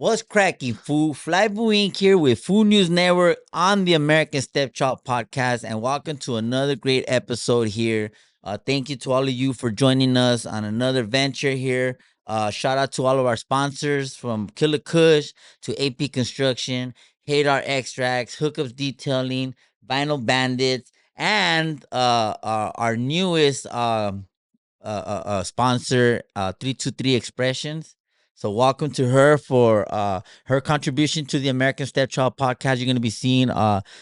What's cracking, fool? Flybu Inc. here with Food News Network on the American Stepchild Podcast, and welcome to another great episode here. Thank you to all of you for joining us on another venture here. Shout out to all of our sponsors from Killer Kush to AP Construction, Hadar Extracts, Hookups Detailing, Vinyl Bandits, and our newest sponsor, 323 Expressions. So welcome to her for her contribution to the American Stepchild Podcast. You're going to be seeing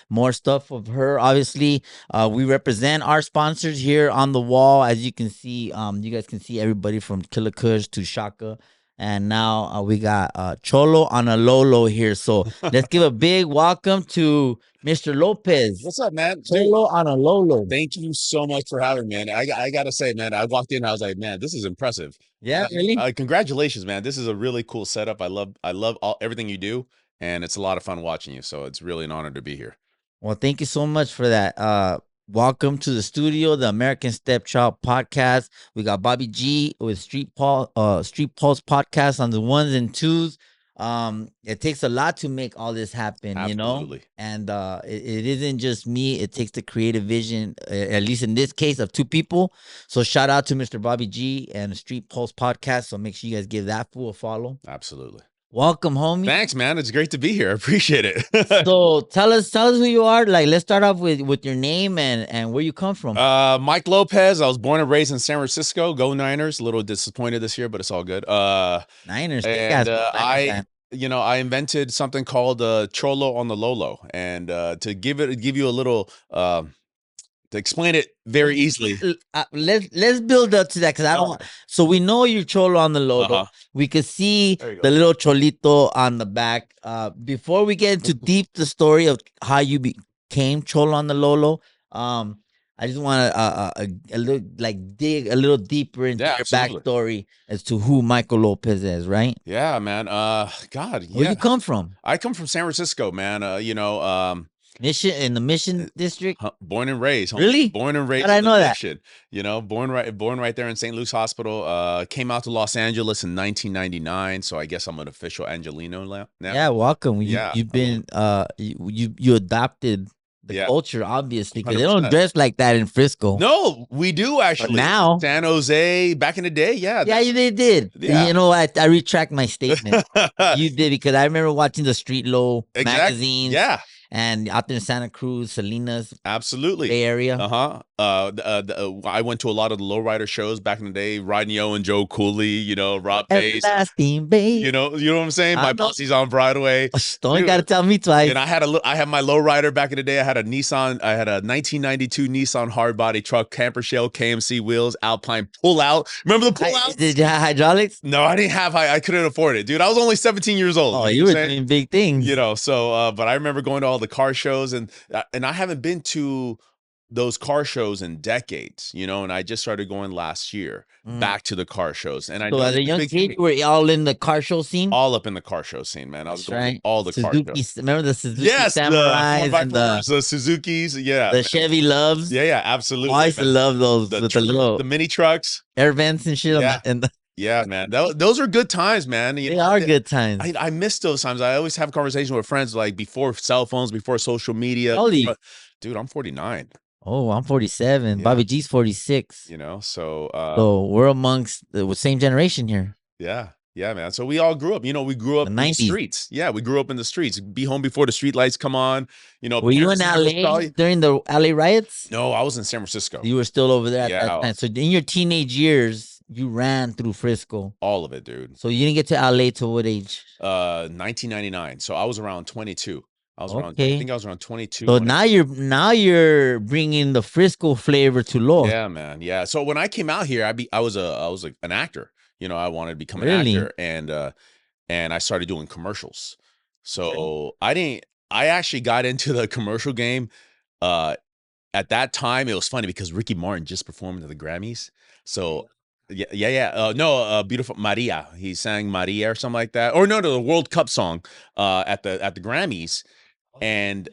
more stuff of her. Obviously, we represent our sponsors here on the wall. As you can see, you guys can see everybody from Killer Kush to Shaka. And now we got Cholo on a Lolo here. So let's give a big welcome to Mr. Lopez. What's up, man? Dude, Cholo on a Lolo. thank you so much for having me, man. I gotta say, man, I walked in, I was like, man, this is impressive. Yeah, really? Congratulations, man. This is a really cool setup. I love everything you do, and it's a lot of fun watching you. So it's really an honor to be here. Well, thank you so much for that. Welcome to the studio, the American Stepchild Podcast. We got Bobby G with Street Pulse Podcast on the ones and twos. It takes a lot to make all this happen, you know. Absolutely. And it isn't just me. It takes the creative vision, at least in this case, of two people. So shout out to Mr. Bobby G and Street Pulse Podcast. So make sure you guys give that fool a follow. Absolutely. Welcome, homie. Thanks, man. It's great to be here. I appreciate it. So tell us who you are. Like, let's start off with your name and where you come from. Mike Lopez. I was born and raised in San Francisco. Go Niners. A little disappointed this year, but it's all good. Niners. And I invented something called Cholo on the Lolo, and to give you a little to explain it very easily. Let's build up to that because I don't. So we know you're Cholo on the Lolo. We could see the little Cholito on the back. Before we get into deep the story of how you became Cholo on the Lolo, I just want to dig a little deeper into your backstory as to who Michael Lopez is, right? Yeah, man. Where you come from? I come from San Francisco, man. Mission in the Mission District. Born and raised. Really? Born and raised. How did I know that? Mission. Born right there in St. Luke's Hospital. Came out to Los Angeles in 1999, so I guess I'm an official Angelino now. Yeah, welcome. You've been you adopted the culture, obviously, because they don't dress like that in Frisco. No, we do actually. But now, San Jose, back in the day, yeah. Yeah, they did. Yeah. You know what? I retract my statement. You did, because I remember watching the Street Low magazines. Yeah. And out there in Santa Cruz, Salinas, absolutely, Bay Area. I went to a lot of the lowrider shows back in the day. Rodney and Joe Cooley, Rob Pace. Everlasting babe. You know what I'm saying? My posse's on Broadway. Don't gotta tell me twice. And I had my lowrider back in the day. I had a 1992 Nissan hardbody truck, camper shell, KMC wheels, Alpine pull out. Remember the pull out? Did you have hydraulics? No, I didn't have. I couldn't afford it, dude. I was only 17 years old. Oh, you were doing big things. But I remember going to all the car shows, and I haven't been to those car shows in decades, and I just started going last year back to the car shows. And so as a young kid, you were all in the car show scene? All up in the car show scene, man. I was going to all the car shows. Remember the Suzuki Samurais and the Suzukis, yeah. The Chevy Loves? Yeah, absolutely. I used to love those. The mini trucks. Air vents and shit. Yeah. Yeah, man. Those are good times, man. They are good times. I miss those times. I always have conversations with friends like before cell phones, before social media. How old are you? Dude, I'm 49. Oh, I'm 47. Yeah. Bobby G's 46. So we're amongst the same generation here. Yeah. Yeah, man. So we all grew up. We grew up in the streets. Yeah, we grew up in the streets. Be home before the street lights come on. Were you in LA during the LA riots? No, I was in San Francisco. You were still over there at that time. So in your teenage years, you ran through Frisco. All of it, dude. So you didn't get to LA till what age? 1999. So I was around 22. I think I was around 22. So now you're bringing the Frisco flavor to Los. Yeah, man. Yeah. So when I came out here, I was like an actor. I wanted to become an actor, and I started doing commercials. So I actually got into the commercial game. At that time, it was funny because Ricky Martin just performed at the Grammys. So yeah. Beautiful Maria. He sang Maria or something like that. Or no, the World Cup song at the Grammys. And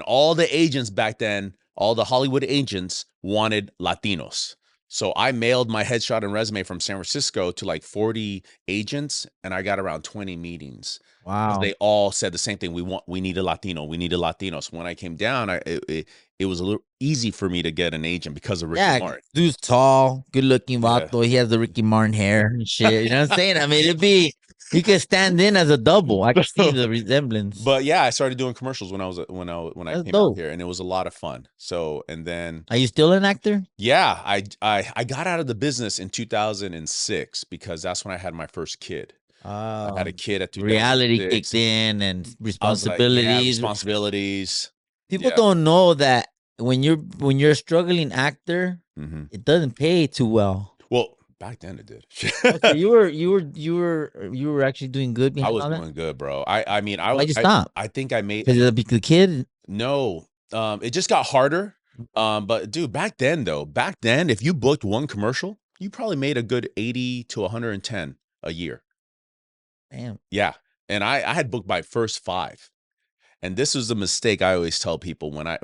all the agents back then, all the Hollywood agents wanted Latinos. So I mailed my headshot and resume from San Francisco to like 40 agents, and I got around 20 meetings. Because Wow. they all said the same thing. We need a Latino. We need a Latino. So when I came down, it was a little easy for me to get an agent because of Ricky Yeah, Martin. dude's tall, good looking, Yeah. vato. He has the Ricky Martin hair and shit. You know what I'm saying? I mean, you could stand in as a double. I could see the resemblance. But yeah, I started doing commercials when I That's came dope. out here, and it was a lot of fun. So, and then Are you still an actor? yeah, I got out of the business in 2006 because that's when I had my first kid. I had a kid at Reality 2006. kicked in and I was like, yeah, responsibilities. responsibilities. People Yeah. don't know that when you're a struggling actor, Mhm. it doesn't pay too well. Well, back then it did. So you were actually doing good I behind was all that. doing good, bro. I mean, Why'd you stop? I think I made Because of the kid. no. It just got harder. But dude, back then, if you booked one commercial, you probably made a good 80 to 110 a year. Damn. Yeah. And I had booked my first 5. And this was the mistake I always tell people when I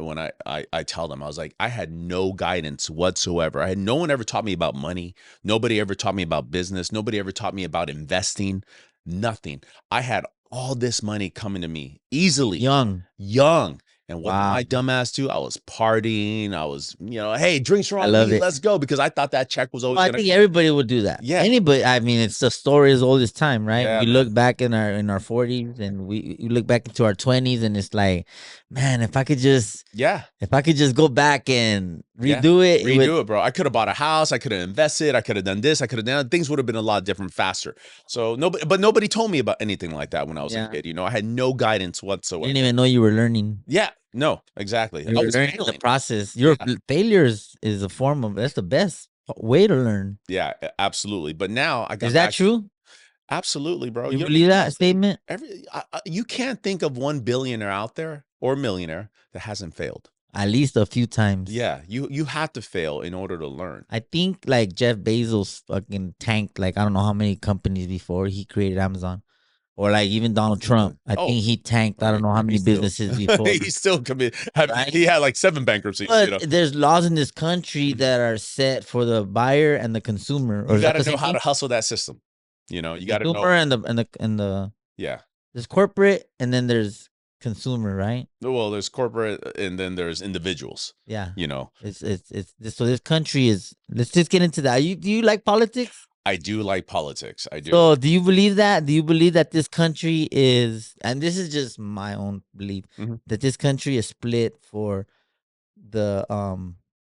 tell them. I was like, I had no guidance whatsoever. I had no one ever taught me about money. Nobody ever taught me about business. Nobody ever taught me about investing. Nothing. I had all this money coming to me easily. Young. And what Wow. my dumbass do? I was partying. I was, hey, drinks are I on love me. it. Let's go. Because I thought that check was always Well, I gonna think come. everybody would do that. Yeah. Anybody. I mean, it's the story as old as time, right? Yeah, we man. look back in our 40s, and we look back into our 20s, and it's like, man, if I could just go back and redo it, Redo it, bro. I could have bought a house. I could have invested. I could have done this. I could have done things would have been a lot different faster. So nobody told me about anything like that when I was a kid. I had no guidance You whatsoever. didn't even know you were learning. Yeah, no, exactly. You I were was learning the failing. process. Your failures is a form of that's the best way to learn. Yeah, absolutely. But now I got Is that back. true? Absolutely, bro. You believe that statement? You can't think of one billionaire out there or millionaire that hasn't failed. At least a few times. Yeah, you have to fail in order to learn. I think like Jeff Bezos fucking tanked like I don't know how many companies before he created Amazon. Or like even Donald Trump. I think he tanked I don't know how many businesses before. He still committed. Right? He had like 7 bankruptcies. But there's laws in this country that are set for the buyer and the consumer. You got to know how to hustle that system. You got to know. Consumer and the yeah. There's corporate and then there's consumer, right? Well, there's corporate and then there's individuals. Yeah. It's so this country is. Let's just get into that. Do you like politics? I do like politics. I do. So do you believe that? Do you believe that this country is, and this is just my own belief, that this country is split for the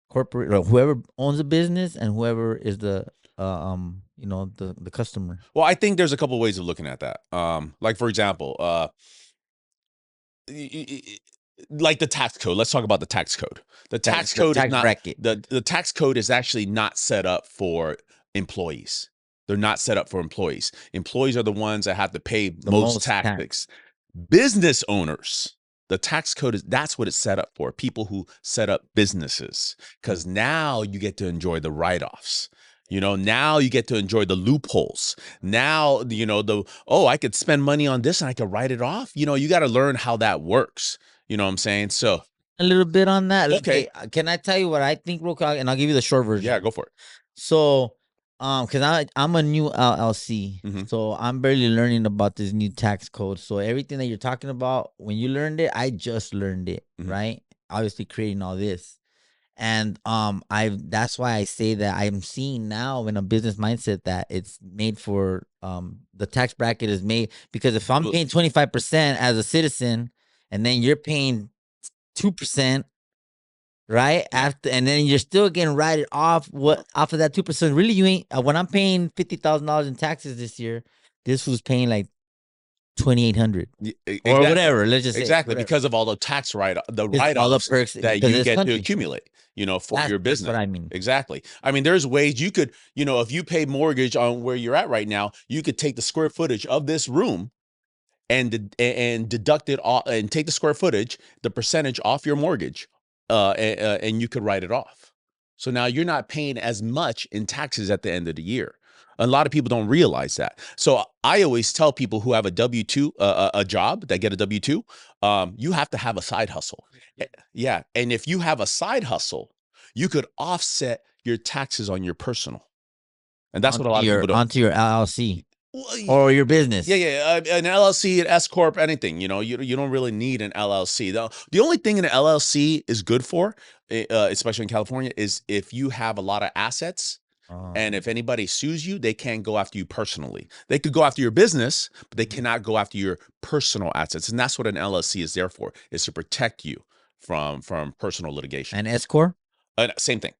corporate or whoever owns a business and whoever is the the customer? Well, I think there's a couple of ways of looking at that. Like for example, like the tax code. Let's talk about the tax code. The tax code is not the tax code is actually not set up for employees. They're not set up for employees. Employees are the ones that have to pay the most taxes. Business owners, the tax code that's what it's set up for. People who set up businesses, because now you get to enjoy the write-offs. Now you get to enjoy the loopholes. Now, I could spend money on this and I could write it off. You got to learn how that works. You know what I'm saying? So a little bit on that. Okay. Can I tell you what I think real quick? And I'll give you the short version. Yeah, go for it. So, because I'm a new LLC, so I'm barely learning about this new tax code. So everything that you're talking about, when you learned it, I just learned it, right? Obviously, creating all this, and that's why I say that I'm seeing now in a business mindset that it's made for the tax bracket is made because if I'm paying 25% as a citizen, and then you're paying 2%. Right after, and then you're still getting righted off off of that 2%. Really, you ain't. When I'm paying $50,000 in taxes this year, this was paying like 2,800 or whatever. Let's just say because of all the tax write-offs all the perks that you get to accumulate. For your business. That's what I mean. Exactly. I mean, there's ways you could, if you pay mortgage on where you're at right now, you could take the square footage of this room and deduct it off and take the square footage, the percentage off your mortgage. And you could write it off. So now you're not paying as much in taxes at the end of the year. A lot of people don't realize that. So I always tell people who have a W-2, a job that get a W-2, you have to have a side hustle. Yeah. And if you have a side hustle, you could offset your taxes on your personal. And that's what a lot of your people don't. onto your LLC Well, or your business. yeah, an LLC, an S corp, anything. You know, you don't really need an LLC. The only thing an LLC is good for, especially in California, is if you have a lot of assets. And if anybody sues you, they can't go after you personally. They could go after your business, but they cannot go after your personal assets. And that's what an LLC is there for, is to protect you from personal litigation. And S corp? Same thing.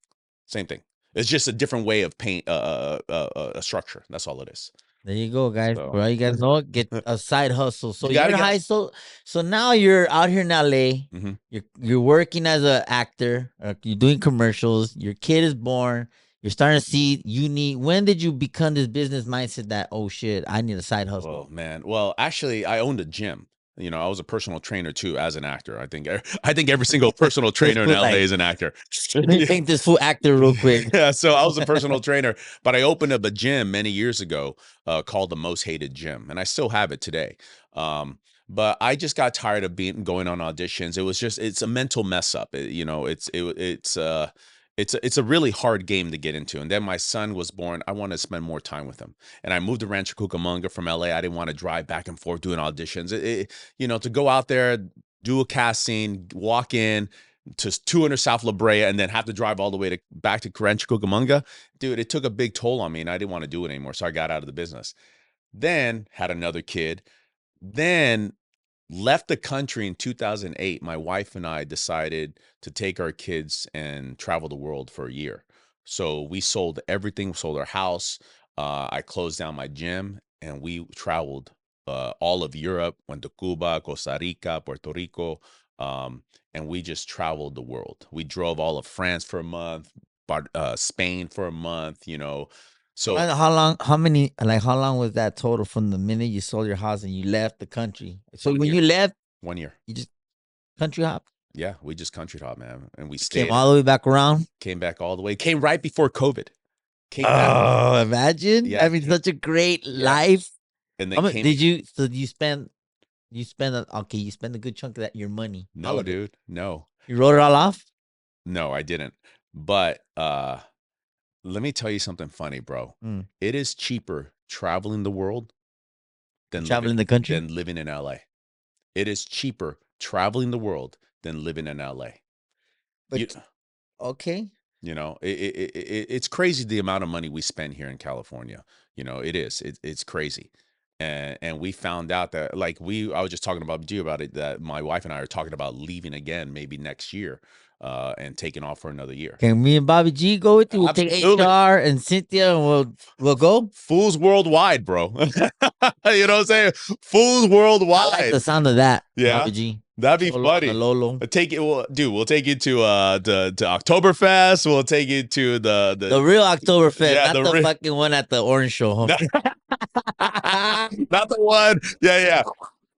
Same thing. It's just a different way of paying a structure. That's all it is. There you go, guys. Bro, you guys know it. Get a side hustle. So you're high. So now you're out here in LA. Mm-hmm. You're working as an actor. You're doing commercials. Your kid is born. You're starting to see you need. When did you become this business mindset that, oh shit, I need a side hustle? Oh man. Well, actually, I owned a gym. You know, I was a personal trainer too as an actor. I think every single personal trainer in LA is an actor. Let me paint this full actor real quick. Yeah, so I was a personal trainer, but I opened up a gym many years ago called the Most Hated Gym, and I still have it today. But I just got tired of going on auditions. It's a mental mess up. It's a really hard game to get into. And then my son was born. I wanted to spend more time with him. And I moved to Rancho Cucamonga from LA. I didn't want to drive back and forth doing auditions. To go out there, do a casting, walk in to 200 South La Brea, and then have to drive all the way back to Rancho Cucamonga. Dude, it took a big toll on me, and I didn't want to do it anymore. So I got out of the business. Then had another kid. Then left the country in 2008. My wife and I decided to take our kids and travel the world for a year. So we sold everything, sold our house. I closed down my gym, and we traveled all of Europe, went to Cuba, Costa Rica, Puerto Rico, and we just traveled the world. We drove all of France for a month, Spain for a month, So how long was that total from the minute you sold your house and you left the country? So when you left, 1 year, you just country hop? Yeah, we just country hop, man, and we stayed. Came all the way back around. Came back all the way. Came right before COVID. Imagine having such a great life. And then you spend a good chunk of your money? No, dude, no. You wrote it all off? No, I didn't. But let me tell you something funny, bro. It is cheaper traveling the world than traveling the country than living in LA. It is cheaper traveling the world than living in LA. But okay. It's crazy the amount of money we spend here in California. It is. It's crazy. And we found out that I was just talking about it, that my wife and I are talking about leaving again maybe next year. And taking off for another year. Can me and Bobby G go with you? We'll take HR and Cynthia, and we'll go. Fools worldwide, bro. You know what I'm saying? Fools worldwide. I like the sound of that. Yeah, Bobby G. That'd be funny. Lolo. We'll take it, We'll take you to Oktoberfest. We'll take you to the real Oktoberfest, not the fucking one at the Orange Show, homie. Not the one. Yeah.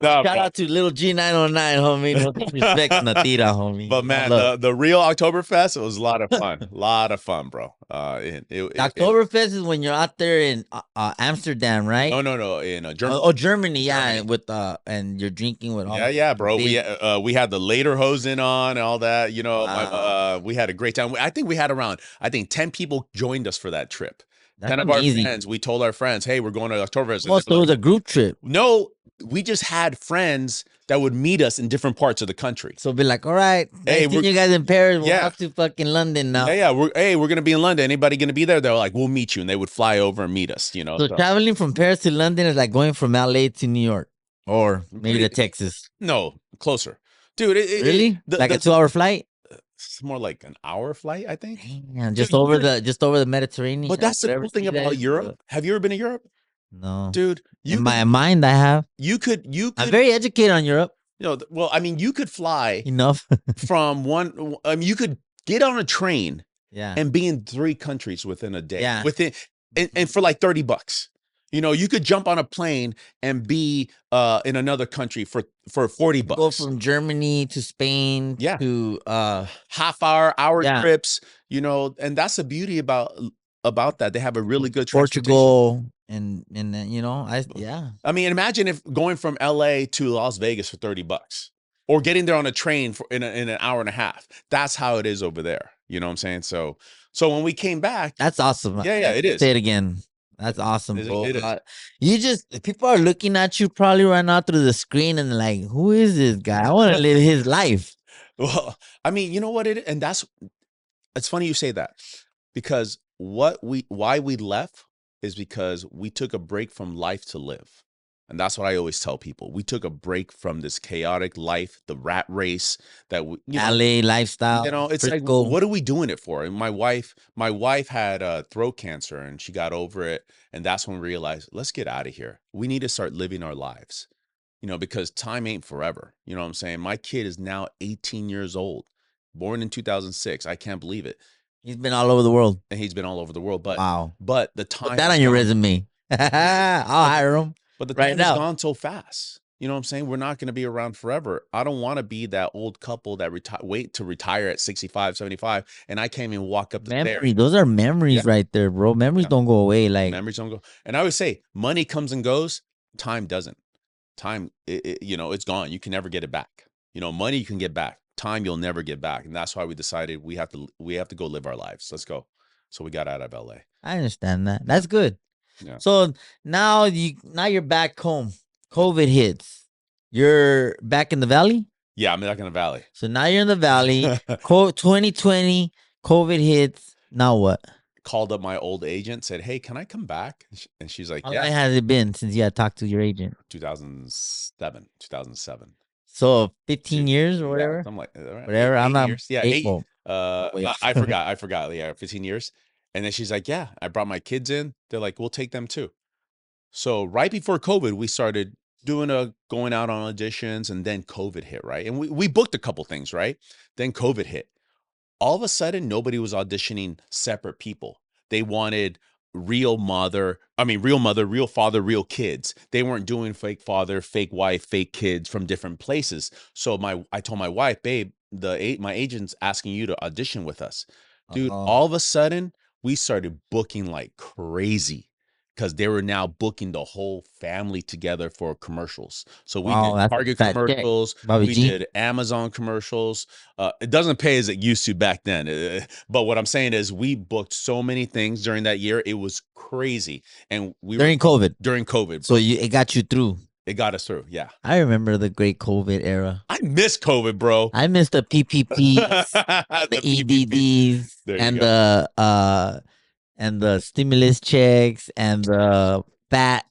No, shout out to little G909, homie. No disrespect, Natira, homie. But man, the real Oktoberfest, it was a lot of fun. A lot of fun, bro. Oktoberfest is when you're out there in Amsterdam, right? No, in Germany. Oh, Germany, yeah. Germany. With and you're drinking with all. Yeah, bro. We had the Lederhosen on and all that. Wow. We had a great time. I think we had around 10 people joined us for that trip. That's 10 of our friends. We told our friends, hey, we're going to Oktoberfest. Well, so it was a group trip. No, we just had friends that would meet us in different parts of the country. So be like, all right, hey, we're you guys in Paris. We're off to fucking London now. Yeah. We're gonna be in London. Anybody gonna be there? They're like, we'll meet you, and they would fly over and meet us. So traveling from Paris to London is like going from LA to New York, or maybe to Texas. No, closer, dude. Really? Like a 2-hour flight? It's more like an hour flight, I think. Damn, just over the Mediterranean. But that's the cool thing about Europe. Have you ever been to Europe? No, dude. In my mind, I have. You could. I'm very educated on Europe. Well, I mean, you could fly enough from one. I mean, you could get on a train, yeah, and be in 3 countries within a day. Yeah, and for like $30. You could jump on a plane and be in another country for $40. Go from Germany to Spain. Yeah. To hour trips. And that's the beauty about that. They have a really good Portugal. And I mean, imagine if going from LA to Las Vegas for $30, or getting there on a train in an hour and a half. That's how it is over there. You know what I'm saying? So when we came back, That's awesome. yeah, it is. Say it again. That's awesome, bro. It is. You just people are looking at you probably right now through the screen and like, who is this guy? I want to live his life. Well, I mean, you know what and it's funny you say that, because why we left is because we took a break from life to live. And that's what I always tell people. We took a break from this chaotic life, the rat race that we, LA lifestyle. it's like, what are we doing it for? And my wife had throat cancer and she got over it. And that's when we realized, let's get out of here. We need to start living our lives, because time ain't forever. You know what I'm saying? My kid is now 18 years old, born in 2006. I can't believe it. He's been all over the world. And he's been all over the world. But wow. But the time. Put that on your resume. I'll hire him. But the time has gone so fast. You know what I'm saying? We're not going to be around forever. I don't want to be that old couple that wait to retire at 65, 75, and I can't even walk up the stairs. Those are memories right there, bro. Memories don't go away. Like, memories don't go. And I always say, money comes and goes. Time doesn't. Time, it's gone. You can never get it back. Money you can get back. Time you'll never get back. And that's why we decided we have to go live our lives. Let's go. So we got out of LA. I understand that. That's good. Yeah. So now you're back home. COVID hits. You're back in the valley? Yeah, I'm back in the valley. So now you're in the valley. 2020, COVID hits. Now what? Called up my old agent, said, "Hey, can I come back?" And she's like, "Yeah." How long has it been since you had talked to your agent? 2007. So 15 years or whatever. Yeah, I'm like, whatever. I'm not. Years. Yeah, 8. I forgot. Yeah, 15 years. And then she's like, "Yeah, I brought my kids in." They're like, "We'll take them too." So right before COVID, we started going out on auditions, and then COVID hit, right? And we booked a couple things, right? Then COVID hit. All of a sudden, nobody was auditioning separate people. They wanted real mother, real father, real kids. They weren't doing fake father, fake wife, fake kids from different places. So I told my wife, "Babe, my agent's asking you to audition with us." Dude, all of a sudden, we started booking like crazy, because they were now booking the whole family together for commercials. So we did Target commercials, we did Amazon commercials. It doesn't pay as it used to back then. But what I'm saying is we booked so many things during that year. It was crazy. And during COVID. During COVID. So it got you through. It got us through, yeah. I remember the great COVID era. I miss COVID, bro. I miss the PPPs, the EDDs, and the stimulus checks and the fat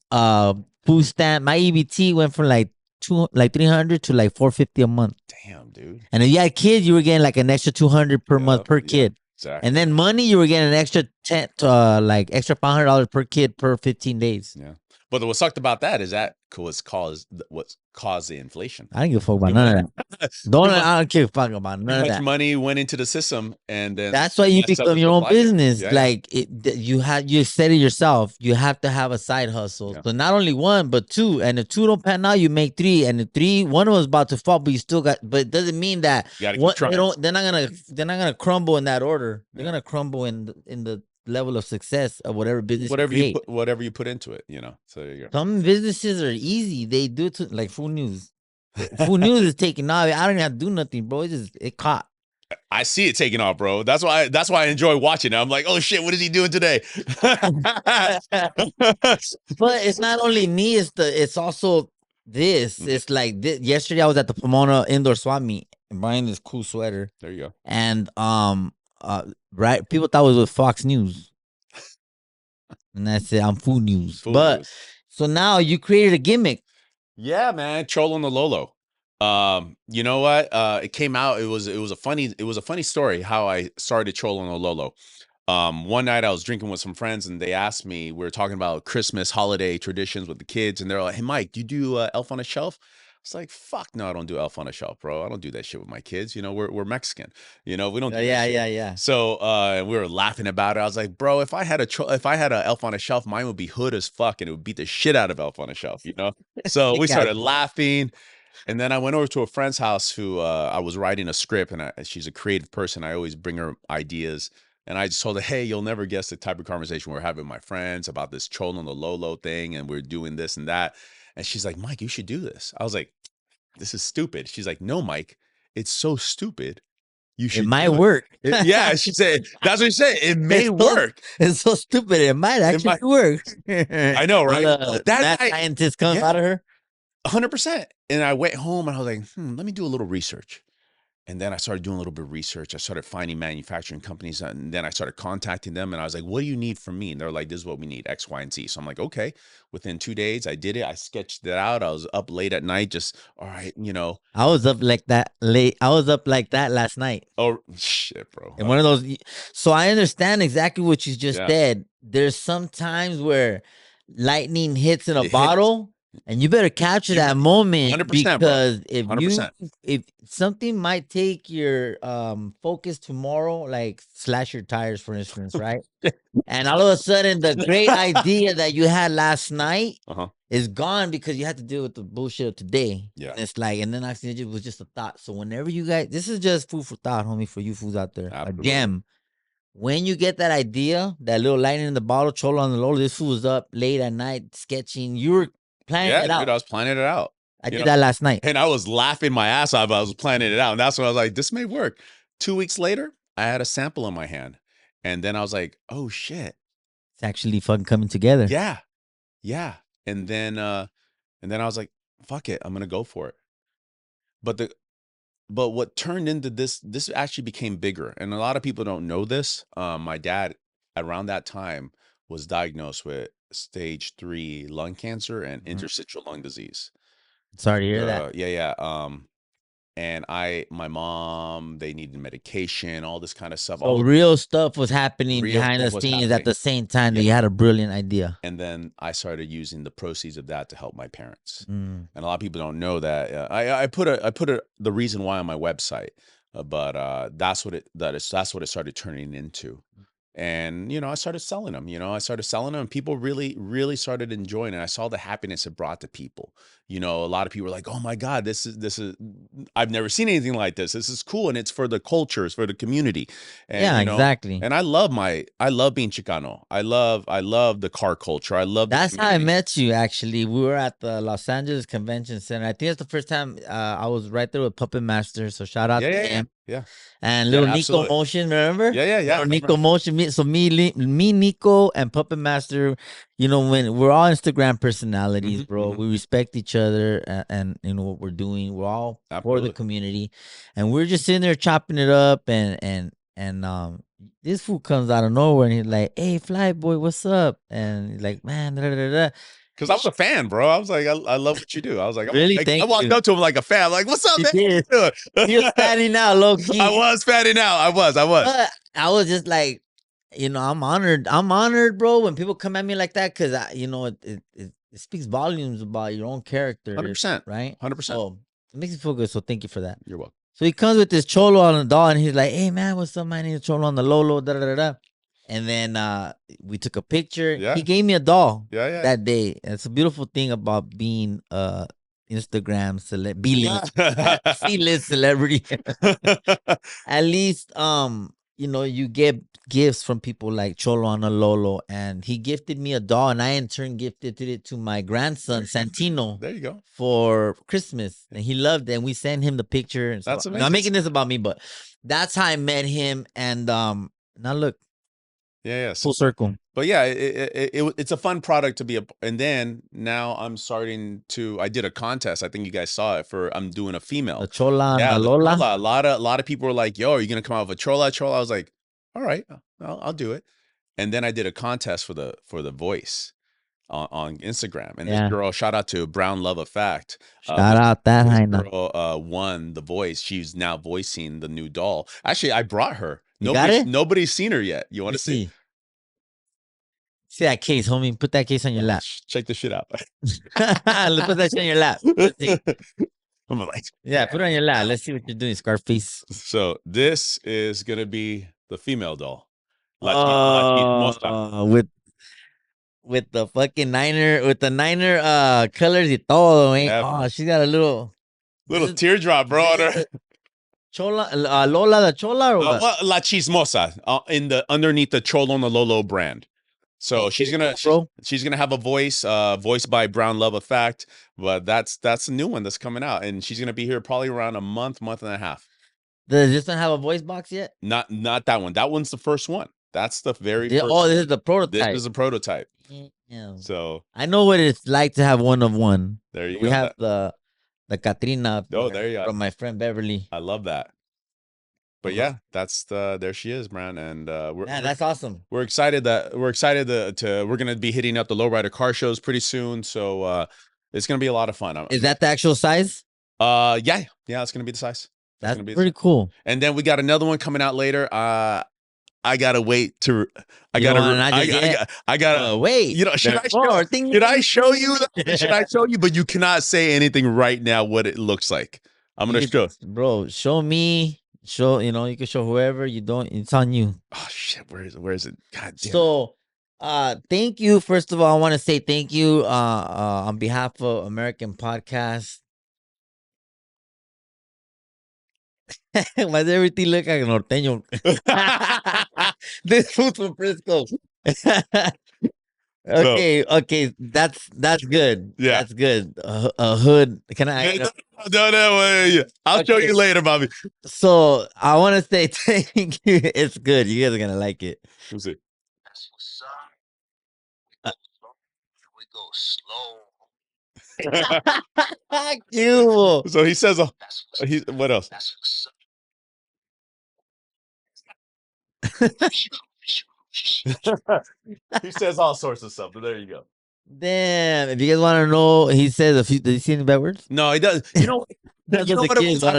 food stamp. My EBT went from like 300 to like 450 a month. Damn, dude. And if you had kids, you were getting like an extra 200 per month per kid. Exactly. And then money, you were getting an extra extra $500 per kid per 15 days. Yeah. But what sucked about that is that what caused the inflation. I don't give a fuck about none of that. I don't give a fuck about none of that. Much money went into the system, and then that's why you become your own business. Yeah. Like you said it yourself. You have to have a side hustle. Yeah. So not only one, but two. And if two don't pan out, you make three. And if one was about to fall, but you still got. But it doesn't mean that they're not gonna crumble in that order. They're gonna crumble in the level of success of whatever business whatever you put into it, so there you go. Some businesses are easy. They do it like Food News. Food News is taking off. I don't even have to do nothing, bro. It caught. I see it taking off, bro. That's why I enjoy watching it. I'm like, oh shit, what is he doing today? But it's not only me, it's also this. It's like this. Yesterday I was at the Pomona Indoor Swap Meet and buying this cool sweater. There you go. And right, people thought it was with Fox News, and I said I'm Food News. So now you created a gimmick. Yeah, man, Cholo and the Lolo. You know what? It came out. It was a funny story how I started Cholo and the Lolo. One night I was drinking with some friends, and they asked me. We were talking about Christmas holiday traditions with the kids, and they're like, "Hey, Mike, do you do Elf on a Shelf?" It's like, fuck no, I don't do Elf on a Shelf, bro. I don't do that shit with my kids. We're Mexican. We don't do yeah. So we were laughing about it. I was like, bro, if I had a Elf on a Shelf, mine would be hood as fuck, and it would beat the shit out of Elf on a Shelf, So we started laughing. And then I went over to a friend's house who I was writing a script, and she's a creative person. I always bring her ideas. And I just told her, hey, you'll never guess the type of conversation we're having with my friends about this Cholo and the Lolo thing, and we're doing this and that. And she's like, Mike, you should do this. I was like, this is stupid. She's like, no, Mike, it's so stupid. You It should might do it. work. Yeah, she said, that's what she said. It may work. It's so stupid. It might actually work. I know, right? That mad scientist comes out of her. 100%. And I went home and I was like, let me do a little research. And then I started doing a little bit of research. I started finding manufacturing companies, and then I started contacting them. And I was like, what do you need from me? And they're like, this is what we need, X, Y, and Z. So I'm like, okay. Within 2 days, I did it. I sketched it out. I was up late at night, just, all right, I was up like that late. I was up like that last night. Oh, shit, bro. And one of those. So I understand exactly what you just said. There's some times where lightning hits in a bottle. And you better capture that moment 100%, because bro. if something might take your focus tomorrow, like slash your tires, for instance, right? And all of a sudden, the great idea that you had last night is gone because you had to deal with the bullshit of today. Yeah, and it's like, and then actually it was just a thought. So whenever you guys, this is just food for thought, homie, for you fools out there. absolutely. A gem. When you get that idea, that little lightning in the bottle, Cholo on the Lolo, this fool was up late at night sketching. You were planning it out. Dude, I was planning it out. I did that last night. And I was laughing my ass off. I was planning it out. And that's when I was like, this may work. 2 weeks later, I had a sample in my hand. And then I was like, oh, shit. It's actually fucking coming together. Yeah. Yeah. And then I was like, fuck it. I'm going to go for it. But what turned into this actually became bigger. And a lot of people don't know this. My dad, around that time, was diagnosed with stage 3 lung cancer and interstitial lung disease. Sorry to hear that. Yeah. And my mom, they needed medication, all this kind of stuff. So real stuff was happening behind the scenes at the same time that you had a brilliant idea. And then I started using the proceeds of that to help my parents. And a lot of people don't know that. I put the reason why on my website, but that's what it started turning into. And, I started selling them, and people really, really started enjoying it. I saw the happiness it brought to people. A lot of people were like, oh my God, this is, I've never seen anything like this. This is cool. And it's for the culture, it's for the community. And, yeah, exactly. And I love being Chicano. I love the car culture. That's how I met you, actually. We were at the Los Angeles Convention Center. I think it's the first time I was right there with Puppet Master. So shout out to him. Yeah. And little Nico Motion, remember? Yeah. Little Nico Motion. So me, Nico, and Puppet Master, when we're all Instagram personalities, bro. We respect each other and what we're doing. We're all for the community. And we're just sitting there chopping it up and this fool comes out of nowhere and he's like, hey, Fly Boy, what's up? And he's like, man, da, da, da, da. Because I was a fan, bro. I was like, I love what you do. I was like, really? I walked up to him like a fan. I'm like, what's up, man? You're fanning out, low key. I was fanning out. I was. I was just like, I'm honored. I'm honored, bro, when people come at me like that because, it speaks volumes about your own character. 100%. Right? 100%. So it makes me feel good. So thank you for that. You're welcome. So he comes with this Cholo on the doll and he's like, hey, man, what's up? My name is Cholo on the Lolo, da da da da. And then we took a picture. Yeah. He gave me a doll that day. It's a beautiful thing about being Instagram C-list celebrity. At least you get gifts from people like Cholo on a Lolo, and he gifted me a doll, and I in turn gifted it to my grandson Santino. There you go. For Christmas, and he loved it. And we sent him the picture. And that's amazing. I'm making this about me, but that's how I met him. And now look. Yeah. Full circle. But yeah, it's a fun product to be and then now I'm starting to. I did a contest. I think you guys saw it I'm doing a female. The Chola, the Lola. A lot of people were like, "Yo, are you gonna come out with a Chola?" I was like, "All right, I'll do it." And then I did a contest for the voice on Instagram, and this girl, shout out to Brown Love Effect. Shout out that this girl won the voice. She's now voicing the new doll. Actually, I brought her. Nobody's seen her yet. You want to see? See that case, homie. Put that case on your lap. Check the shit out. Let's put that shit on your lap. I'm like, yeah, put it on your lap. Let's see what you're doing, Scarface. So this is gonna be the female doll. With the fucking Niner, with the Niner colors y todo, eh? Oh, she's got a little teardrop, bro. On her. Chola, Lola the Chola, or what? La Chismosa, underneath the Cholo on the Lolo brand. So she's gonna have a voice, voiced by Brown Love Effect, but that's a new one that's coming out, and she's gonna be here probably around a month and a half. Does this one have a voice box yet? Not that one. That one's the first one. That's the very Yeah, first. oh, this is the This prototype. is a prototype. Yeah. So I know what it's like to have one of one. there you We go. have the Katrina up Oh, there there you go. from my friend Beverly. I love that. But yeah, that's there she is, man. And Man, that's awesome. we're excited that we're gonna be hitting up the lowrider car shows pretty soon. So it's gonna be a lot of fun. Is that the actual size? Yeah, it's gonna be the size. That's gonna be pretty cool. And then we got another one coming out later. I gotta wait to. I gotta wait. You know, should I show you? Should I show you? But you cannot say anything right now what it looks like. I'm gonna show. Bro, show me. Show, you can show whoever you don't. It's on you. Oh shit, where is it? God damn. So, thank you. First of all, I want to say thank you on behalf of American Podcast. Why does everything look like norteño? This food's from Frisco. Okay, that's good. Yeah, that's good. A hood. Can I? No, I'll show you later, Bobby. So I want to say thank you. It's good. You guys are gonna like it. Let's see. That's what's up. We go slow. You. So he says, what else? That's what's up. He says all sorts of stuff, but there you go. Damn. If you guys want to know, he says a few. Did you see any bad words? No, he does. You know what? I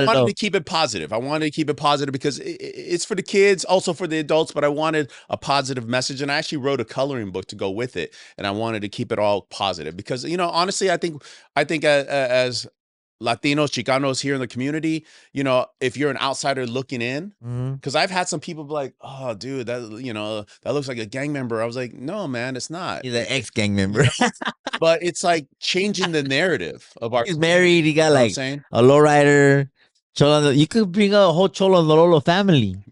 wanted to keep it positive. I wanted to keep it positive because it's for the kids, also for the adults, but I wanted a positive message. And I actually wrote a coloring book to go with it. And I wanted to keep it all positive because, honestly, I think as Latinos, Chicanos here in the community, if you're an outsider looking in, because I've had some people be like, oh, dude, that looks like a gang member. I was like, no, man, it's not. He's an ex-gang member. But it's like changing the narrative of our. He's married. He got like a lowrider. You could bring a whole Cholo Lolo family.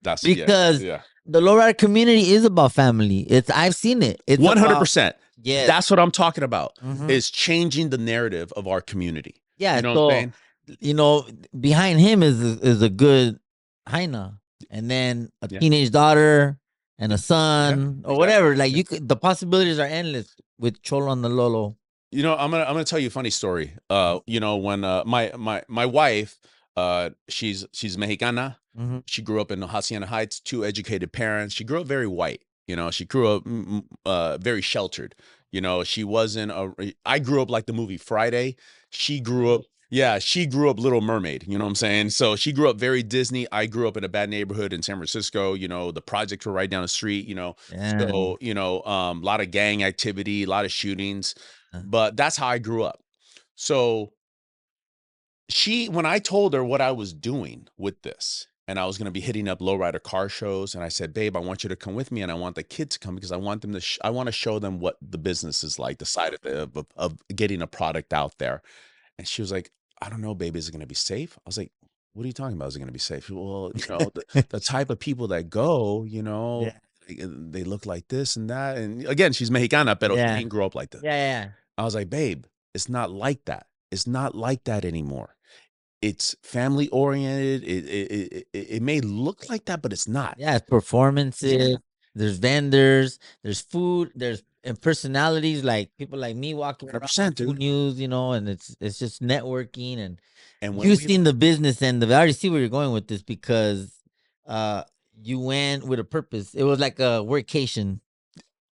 That's because the lowrider community is about family. I've seen it. It's 100%. Yeah, that's what I'm talking about. Is changing the narrative of our community. Yeah, what I'm saying? Behind him is a good hyena, and then a teenage daughter and a son or whatever. Like the possibilities are endless with Cholo and the Lolo. I'm gonna tell you a funny story. When my wife, she's Mexicana. She grew up in Hacienda Heights. 2 educated parents. She grew up very white. She grew up very sheltered. She wasn't I grew up like the movie Friday. She grew up Little Mermaid, you know what I'm saying? So she grew up very Disney. I grew up in a bad neighborhood in San Francisco. The projects were right down the street, So, a lot of gang activity, a lot of shootings, but that's how I grew up. So when I told her what I was doing with this, and I was going to be hitting up lowrider car shows. And I said, babe, I want you to come with me. And I want the kids to come because I want them to, I want to show them what the business is like, the side of getting a product out there. And she was like, I don't know, babe, is it going to be safe? I was like, what are you talking about? Is it going to be safe? Well, the type of people that go, they look like this and that. And again, she's Mexicana, but she didn't grow up like that. Yeah. I was like, babe, it's not like that. It's not like that anymore. It's family oriented. It may look like that, but it's not. Yeah, it's performances. There's vendors. There's food. There's personalities like people like me walking around food news, and it's just networking and you've seen the business end of it. I already see where you're going with this because you went with a purpose. It was like a workation.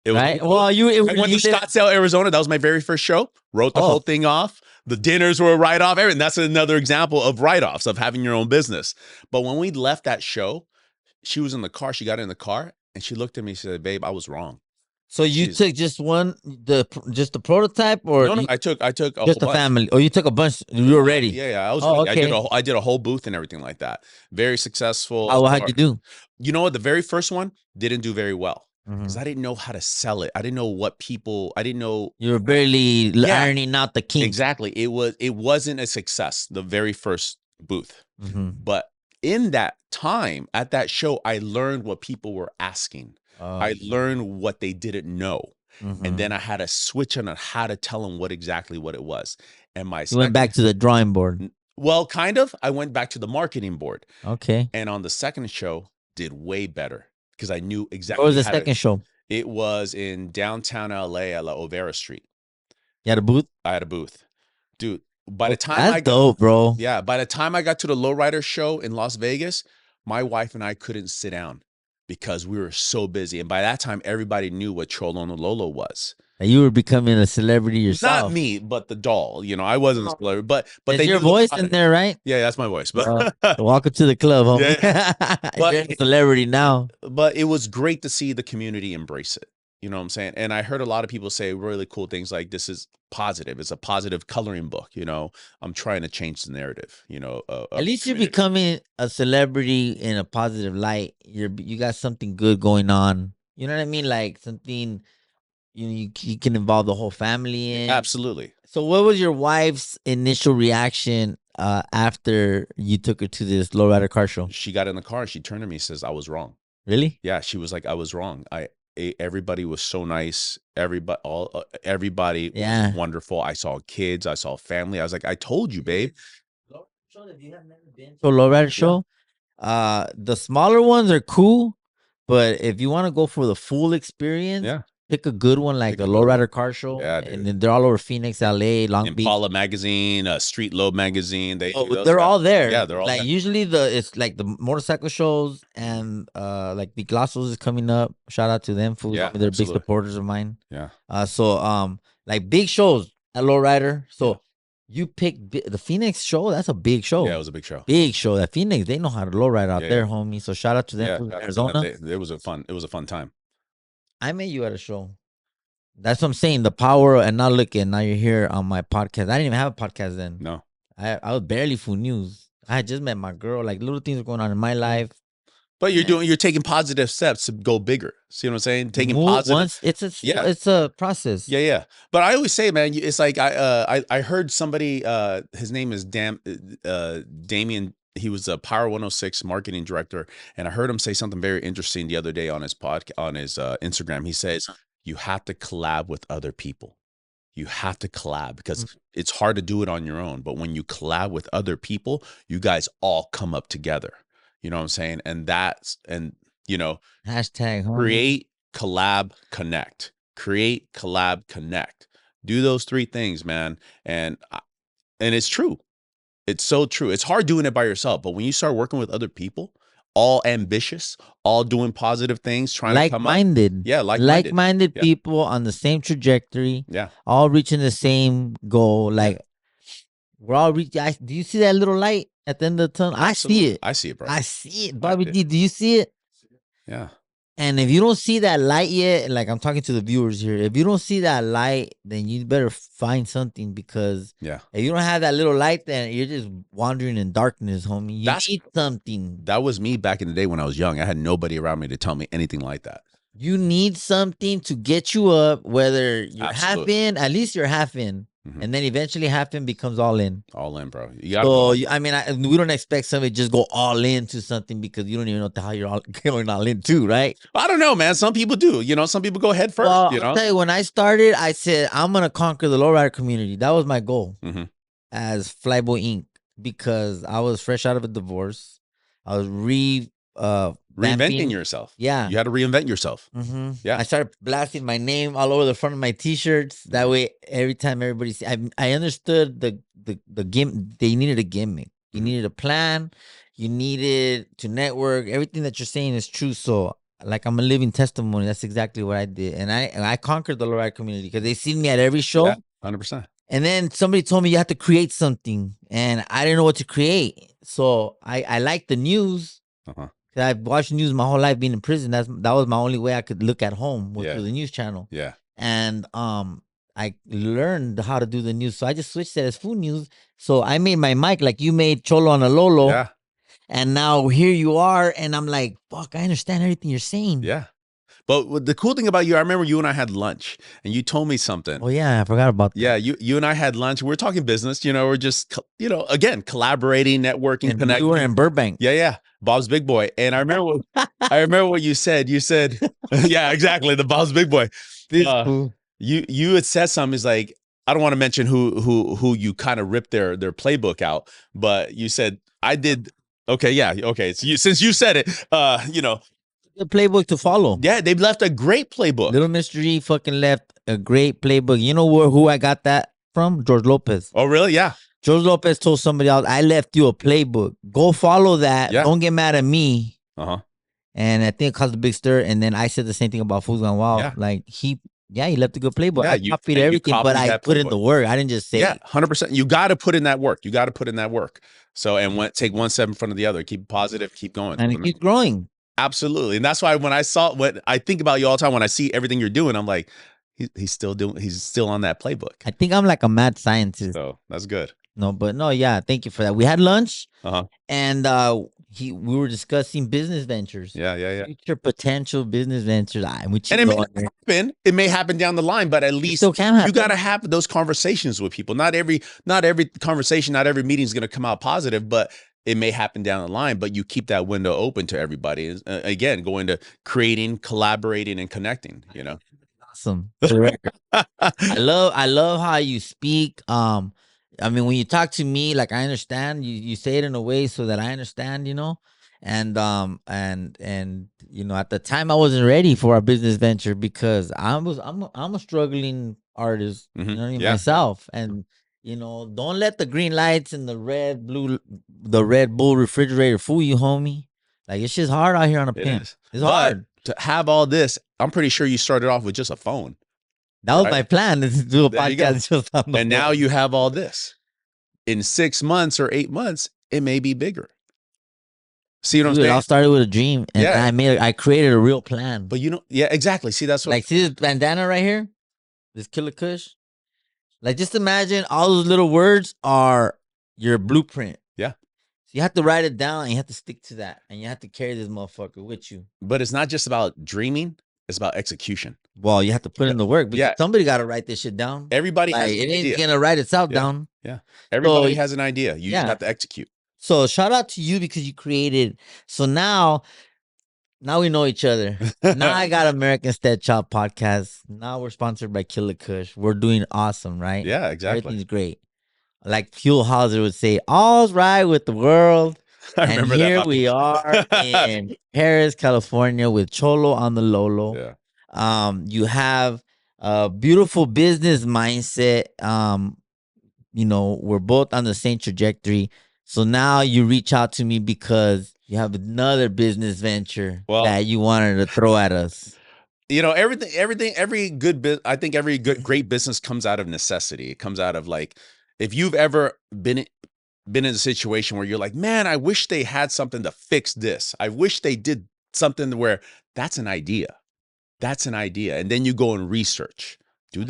Right? Well, I went to Scottsdale, Arizona. That was my very first show. Wrote the whole thing off. The dinners were a write-off. Everything. That's another example of write-offs of having your own business. But when we left that show, she was in the car. She got in the car and she looked at me. She said, "Babe, I was wrong." So you took just the prototype, or no, I took just a family. Or you took a bunch. You were ready. Yeah. I was. Ready. Okay. I did a whole booth and everything like that. Very successful. How'd you do? You know what? The very first one didn't do very well. Because I didn't know how to sell it. I didn't know I didn't know. You were barely ironing out the kinks. Exactly. It wasn't a success, the very first booth. But in that time, at that show, I learned what people were asking. I learned what they didn't know. And then I had a switch on how to tell them what it was. And you went back to the drawing board. Well, kind of. I went back to the marketing board, Okay. and on the second show, did way better because I knew What was exactly the how to. second show? It was in downtown LA at La Overa Street. You had a booth? I had a booth, dude. By the time That's I got, dope, bro. yeah, by the time I got to the Lowrider show in Las Vegas, my wife and I couldn't sit down because we were so busy. And by that time, everybody knew what Cholololo was. And you were becoming a celebrity yourself. Not me, but the doll. You know, I wasn't a celebrity, but There's they your knew the voice in product. there, right? Yeah, that's my voice. But Welcome to the club, homie. But- You're a celebrity now. but it was great to see the community embrace it. You know what I'm saying? And I heard a lot of people say really cool things like this is positive. It's a positive coloring book. You know, I'm trying to change the narrative, you know. At least you're becoming a celebrity in a positive light. You got something good going on. You know what I mean? Like something you can involve the whole family in. Absolutely. So what was your wife's initial reaction after you took her to this lowrider car show? She got in the car and she turned to me and says, I was wrong. Really? Yeah, she was like, I was wrong. Everybody was so nice. Everybody Yeah. was wonderful. I saw kids. I saw family. I was like, I told you, babe. If you have never been to a lowrider show, the smaller ones are cool, but if you want to go for the full experience, Yeah. pick a good one like Pick the a good one. lowrider car show. Yeah, dude. And then they're all over Phoenix, LA, Long Beach. Impala magazine, Street Load magazine. They're all there. Yeah, they're all like there. usually it's like the motorcycle shows and like the Glossos is coming up. Shout out to them fools. Yeah, I mean, they're absolutely. big supporters of mine. Yeah. So like big shows at Lowrider. So you pick the Phoenix show. That's a big show. Yeah, it was a big show. Big show. That Phoenix, they know how to lowride out Yeah, there, yeah. homie. So shout out to them Yeah, from shout out to Arizona. them. It was a fun time. I met you at a show. That's what I'm saying. The power and now look at now you're here on my podcast. I didn't even have a podcast then. No. I was barely Food News. I had just met my girl. Like little things were going on in my life. But you're taking positive steps to go bigger. See what I'm saying? Taking Move positive. once it's a process. Yeah. But I always say, man, it's like I heard somebody. His name is Damien. He was a Power 106 marketing director, and I heard him say something very interesting the other day on his Instagram. He says you have to collab with other people. You have to collab because it's hard to do it on your own. But when you collab with other people, you guys all come up together. You know what I'm saying? And Hashtag homie. create, collab, connect. Create, collab, connect. Do those three things, man. And it's true. It's so true. It's hard doing it by yourself, but when you start working with other people, all ambitious, all doing positive things, trying to come up. Like-minded. Yeah, like-minded. Like-minded Yeah. people on the same trajectory. Yeah. All reaching the same goal. Like we're all reaching. Do you see that little light at the end of the tunnel? I see it. I see it, bro. I see it. Bobby do. D, do you see it? Yeah. And if you don't see that light yet, like I'm talking to the viewers here, if you don't see that light, then you better find something because Yeah. if you don't have that little light, then you're just wandering in darkness, homie. You need something. That was me back in the day when I was young. I had nobody around me to tell me anything like that. You need something to get you up, whether you're Absolutely. half in, at least you're half in. Mhm. And then eventually half in becomes all in. All in, bro. You gotta So, go. I mean, we don't expect somebody to just go all into something because you don't even know how you're all going all in too, right? I don't know, man. Some people do. You know, some people go head first. Well, You know, I'll tell you, when I started, I said, I'm going to conquer the lowrider community. That was my goal Mhm. as Flyboy Inc. because I was fresh out of a divorce. I was reinventing yourself. Yeah. You had to reinvent yourself. Mm-hmm. Yeah. I started blasting my name all over the front of my T-shirts. That way, every time everybody see, I understood the gimmick. They needed a gimmick. You needed a plan. You needed to network. Everything that you're saying is true. So, like, I'm a living testimony. That's exactly what I did, and I conquered the lowrider community because they seen me at every show. Yeah, 100%. And then somebody told me you have to create something, and I didn't know what to create. So I liked the news. Uh-huh. I've watched news my whole life being in prison. That was my only way I could look at home was Yeah. through the news channel. Yeah. And I learned how to do the news. So I just switched it as food news. So I made my mic like you made Cholo on a Lolo. Yeah. And now here you are. And I'm like, fuck, I understand everything you're saying. Yeah. But the cool thing about you, I remember you and I had lunch and you told me something. Oh, yeah. I forgot about that. Yeah, you and I had lunch. We're talking business, you know, we're just, again, collaborating, networking, And connecting. we were in Burbank. Yeah. Bob's Big Boy. And I remember what you said. You said, yeah, exactly. The Bob's Big Boy. This Uh, fool. You had said something. It's like, I don't want to mention who you kind of ripped their playbook out, but you said I did. Okay, yeah, okay. So since you said it, The playbook to follow. yeah, they've left a great playbook. Little Mystery fucking left a great playbook. You know who I got that from? George Lopez. Oh, really? Yeah. George Lopez told somebody else, I left you a playbook. Go follow that. Yeah. Don't get mad at me. Uh-huh. And I think it caused a big stir. And then I said the same thing about Fools Gone Wild. Yeah. Like he left a good playbook. Yeah, I copied everything, but I put in the work. I didn't just say. Yeah, 100%. You got to put in that work. You got to put in that work. So, and take one step in front of the other. Keep positive. Keep going. And it keeps growing. Absolutely. And that's why when I think about you all the time, when I see everything you're doing, I'm like, he's still on that playbook. I think I'm like a mad scientist. So that's good. Yeah, thank you for that. We had lunch, and we were discussing business ventures. Yeah. Future potential business ventures. And it may happen down the line, but at least you got to have those conversations with people. Not every conversation, not every meeting is going to come out positive, but it may happen down the line. But you keep that window open to everybody. Again, going to creating, collaborating, and connecting. Awesome. I love how you speak. I mean, when you talk to me, like I understand, you say it in a way so that I understand, and at the time I wasn't ready for a business venture because I'm a struggling artist, myself, and don't let the green lights and the Red Bull refrigerator fool you, homie. Like it's just hard out here on a pimp. It's hard to have all this. I'm pretty sure you started off with just a phone. That was my plan, to do a podcast just on the phone. Now you have all this. In 6 months or 8 months, it may be bigger. See what I'm saying? I started with a dream, and I created a real plan. But exactly. See, that's what. See this bandana right here, this Killer Kush. Like, just imagine all those little words are your blueprint. Yeah. So you have to write it down, and you have to stick to that, and you have to carry this motherfucker with you. But it's not just about dreaming; it's about execution. Well, you have to put in the work. Because somebody got to write this shit down. Everybody has it ain't gonna write itself down. Yeah. Everybody has an idea. You just have to execute. So shout out to you because you created. So now we know each other. Now I got American Step Chop podcast. Now we're sponsored by Killer Kush. We're doing awesome, right? Yeah, exactly. Everything's great. Like Fuel Hauser would say, all's right with the world. And here we are in Paris, California with Cholo on the Lolo. Yeah. You have a beautiful business mindset. We're both on the same trajectory. So now you reach out to me because you have another business venture that you wanted to throw at us. Every good I think every great business comes out of necessity. It comes out of if you've ever been in a situation where you're like, man, I wish they had something to fix this. I wish they did something where that's an idea. That's an idea. And then you go and research. You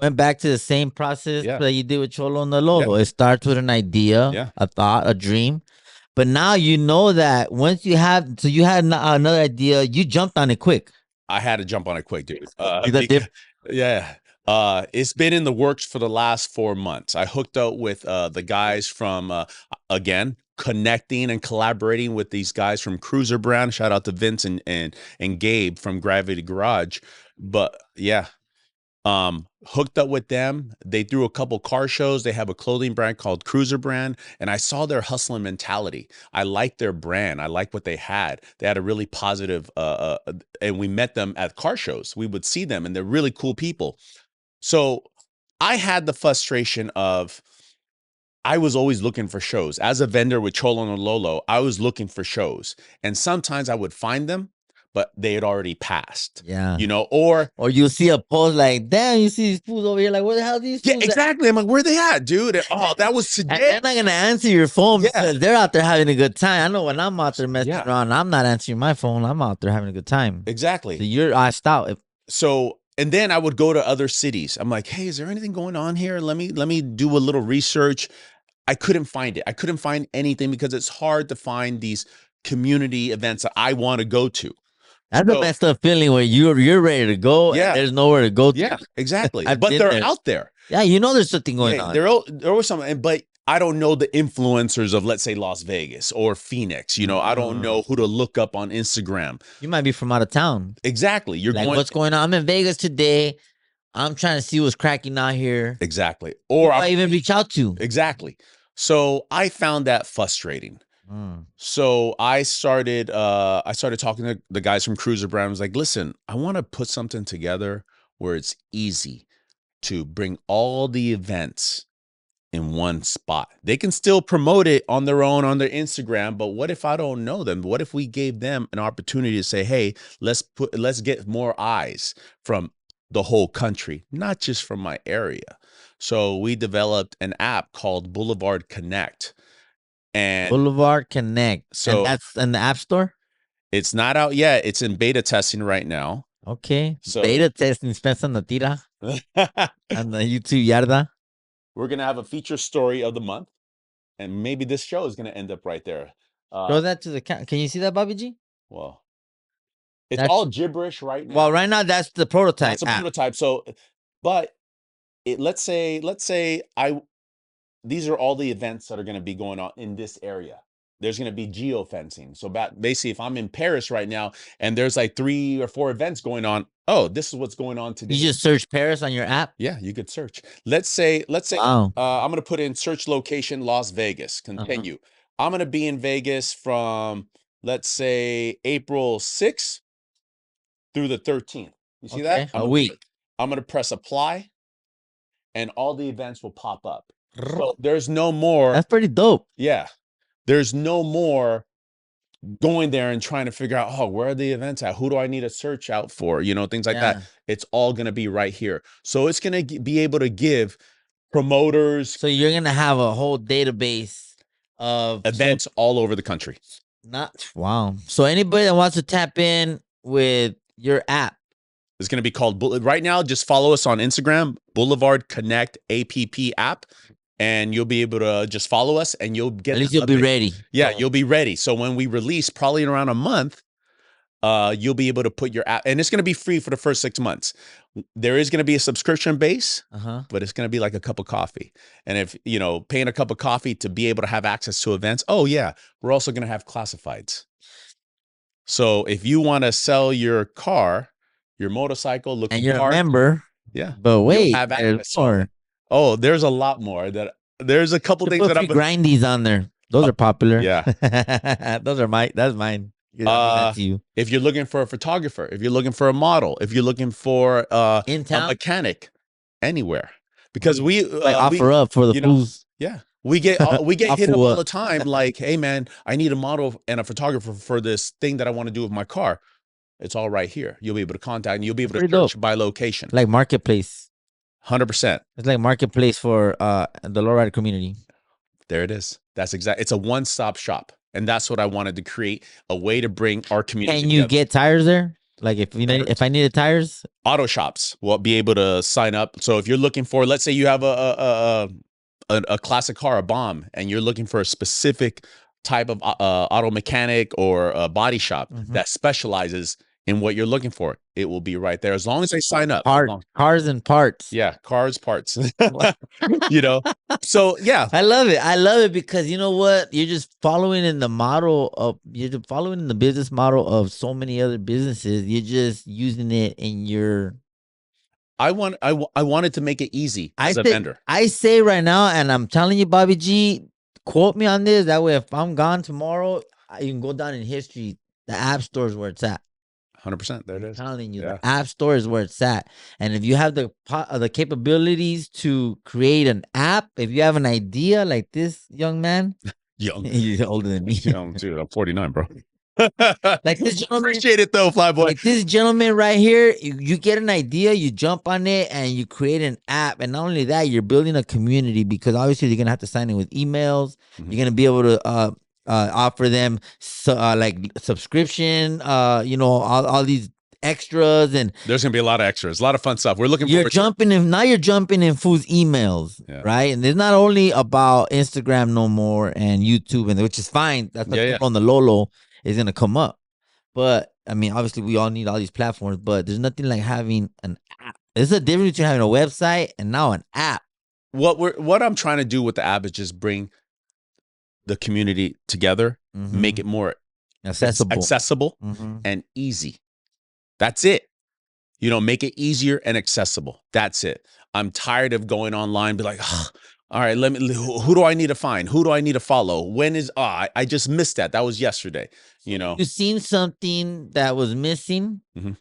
went back to the same process that you did with Cholo and the Lolo. It starts with an idea, a thought, a dream. But now you know that once you had another idea, you jumped on it quick. I had to jump on it quick, dude. It's been in the works for the last 4 months. I hooked up with the guys from, again, connecting and collaborating with these guys from Cruiser Brand. Shout out to Vince and Gabe from Gravity Garage. But hooked up with them. They threw a couple car shows. They have a clothing brand called Cruiser Brand, and I saw their hustling mentality. I liked their brand. I liked what they had. They had a really positive, and we met them at car shows. We would see them, and they're really cool people. So I had the frustration of, I was always looking for shows. As a vendor with Cholo and Lolo, I was looking for shows. And sometimes I would find them, but they had already passed. Yeah. Or you'll see a post like, damn, you see these fools over here. Like, where the hell are these fools? Yeah, exactly. I'm like, where they at, dude? And, that was today. They're not going to answer your phone because they're out there having a good time. I know when I'm out there messing around, I'm not answering my phone. I'm out there having a good time. Exactly. So you're iced out. And then I would go to other cities. I'm like, hey, is there anything going on here? Let me do a little research. I couldn't find it. I couldn't find anything because it's hard to find these community events that I want to go to. That's the messed up feeling where you're ready to go. Yeah. And there's nowhere to go to. Yeah, exactly. But they're out there. Yeah, there's something going on. There was something, but I don't know the influencers of, let's say, Las Vegas or Phoenix. I don't know who to look up on Instagram. You might be from out of town. Exactly. What's going on? I'm in Vegas today. I'm trying to see what's cracking out here. Exactly. Or Or I even reach out to. exactly. So I found that frustrating. So I started talking to the guys from Cruiser Brand. I was like, listen, I want to put something together where it's easy to bring all the events in one spot. They can still promote it on their own on their Instagram, but what if I don't know them? What if we gave them an opportunity to say, hey, let's get more eyes from the whole country, not just from my area. So we developed an app called Boulevard Connect. And Boulevard Connect. So and that's in the App Store? It's not out yet. It's in beta testing right now. Okay. So Beta testing, Spencer Tira. And the YouTube Yarda. We're going to have a feature story of the month. And maybe this show is going to end up right there. Show that to the camera. Can you see that, Bobby G? Well, it's all gibberish right now. Well, right now that's the prototype. That's a prototype. So, but let's say these are all the events that are going to be going on in this area. There's going to be geofencing. So basically, if I'm in Paris right now and there's like 3 or 4 events going on, oh, this is what's going on today. You just search Paris on your app? Yeah, you could search. Let's say, wow. I'm going to put in search location Las Vegas. Continue. I'm going to be in Vegas from, let's say, April 6th through the 13th. You see that? A week. I'm going to press apply, and all the events will pop up. So there's no more. That's pretty dope. Yeah. There's no more going there and trying to figure out, oh, where are the events at? Who do I need to search out for? You know, things like that. It's all going to be right here. So it's going to be able to give promoters. So you're going to have a whole database of events all over the country. Wow. So anybody that wants to tap in with your app, it's going to be called, right now, just follow us on Instagram, Boulevard Connect APP app. And you'll be able to just follow us and you'll get. At least you'll be ready. Yeah, you'll be ready. So when we release, probably in around a month, you'll be able to put your app, and it's going to be free for the first 6 months. There is going to be a subscription base, but it's going to be like a cup of coffee. And if, you know, paying a cup of coffee to be able to have access to events, oh yeah, we're also going to have classifieds. So if you want to sell your car, your motorcycle, and you're a member, but wait, there's more. Oh, there's a lot more. There's a couple things that I'm grindies on there. Those are popular. Yeah. That's mine. That's you. If you're looking for a photographer, if you're looking for a model, if you're looking for a mechanic, anywhere, because we offer up for the fools. Yeah, we get hit up all the time. Like, hey man, I need a model and a photographer for this thing that I want to do with my car. It's all right here. You'll be able to contact and you'll be able to search by location, like Marketplace. 100%. It's like Marketplace for the lowrider community. There it is. That's exactly. It's a one-stop shop, and that's what I wanted to create, a way to bring our community. Can you get tires there? Like if I needed tires, auto shops will be able to sign up. So if you're looking for, let's say you have a classic car, a bomb, and you're looking for a specific type of auto mechanic or a body shop that specializes in what you're looking for, it will be right there as long as they sign up. Cars and parts. Yeah, cars, parts. You know, so yeah, I love it. I love it because you know what? You're just following in the business model of so many other businesses. You're just using it in your. I wanted to make it easy as a vendor. I say right now, and I'm telling you, Bobby G, quote me on this. That way, if I'm gone tomorrow, you can go down in history. The App Store is where it's at. 100%. There it is. I'm telling you, the App Store is where it's at. And if you have the capabilities to create an app, if you have an idea like this young man, he's older than me. Young too. I'm 49, bro. Like this gentleman, appreciate it though, Flyboy. Like this gentleman right here, you get an idea, you jump on it, and you create an app. And not only that, you're building a community because obviously you're gonna have to sign in with emails. You're gonna be able to offer them like subscription, all these extras, and there's gonna be a lot of extras, a lot of fun stuff. We're looking. You're jumping in fools' emails, right? And it's not only about Instagram no more and YouTube, and which is fine. That's on the Lolo is gonna come up, but I mean, obviously, we all need all these platforms, but there's nothing like having an app. There's a difference between having a website and now an app. What I'm trying to do with the app is just bring the community together, make it more accessible and easy. That's it. You know, make it easier and accessible. That's it. I'm tired of going online, be like, "Ugh, all right, who do I need to find? Who do I need to follow? When is, I just missed that. That was yesterday, you know? You seen something that was missing. Mhm.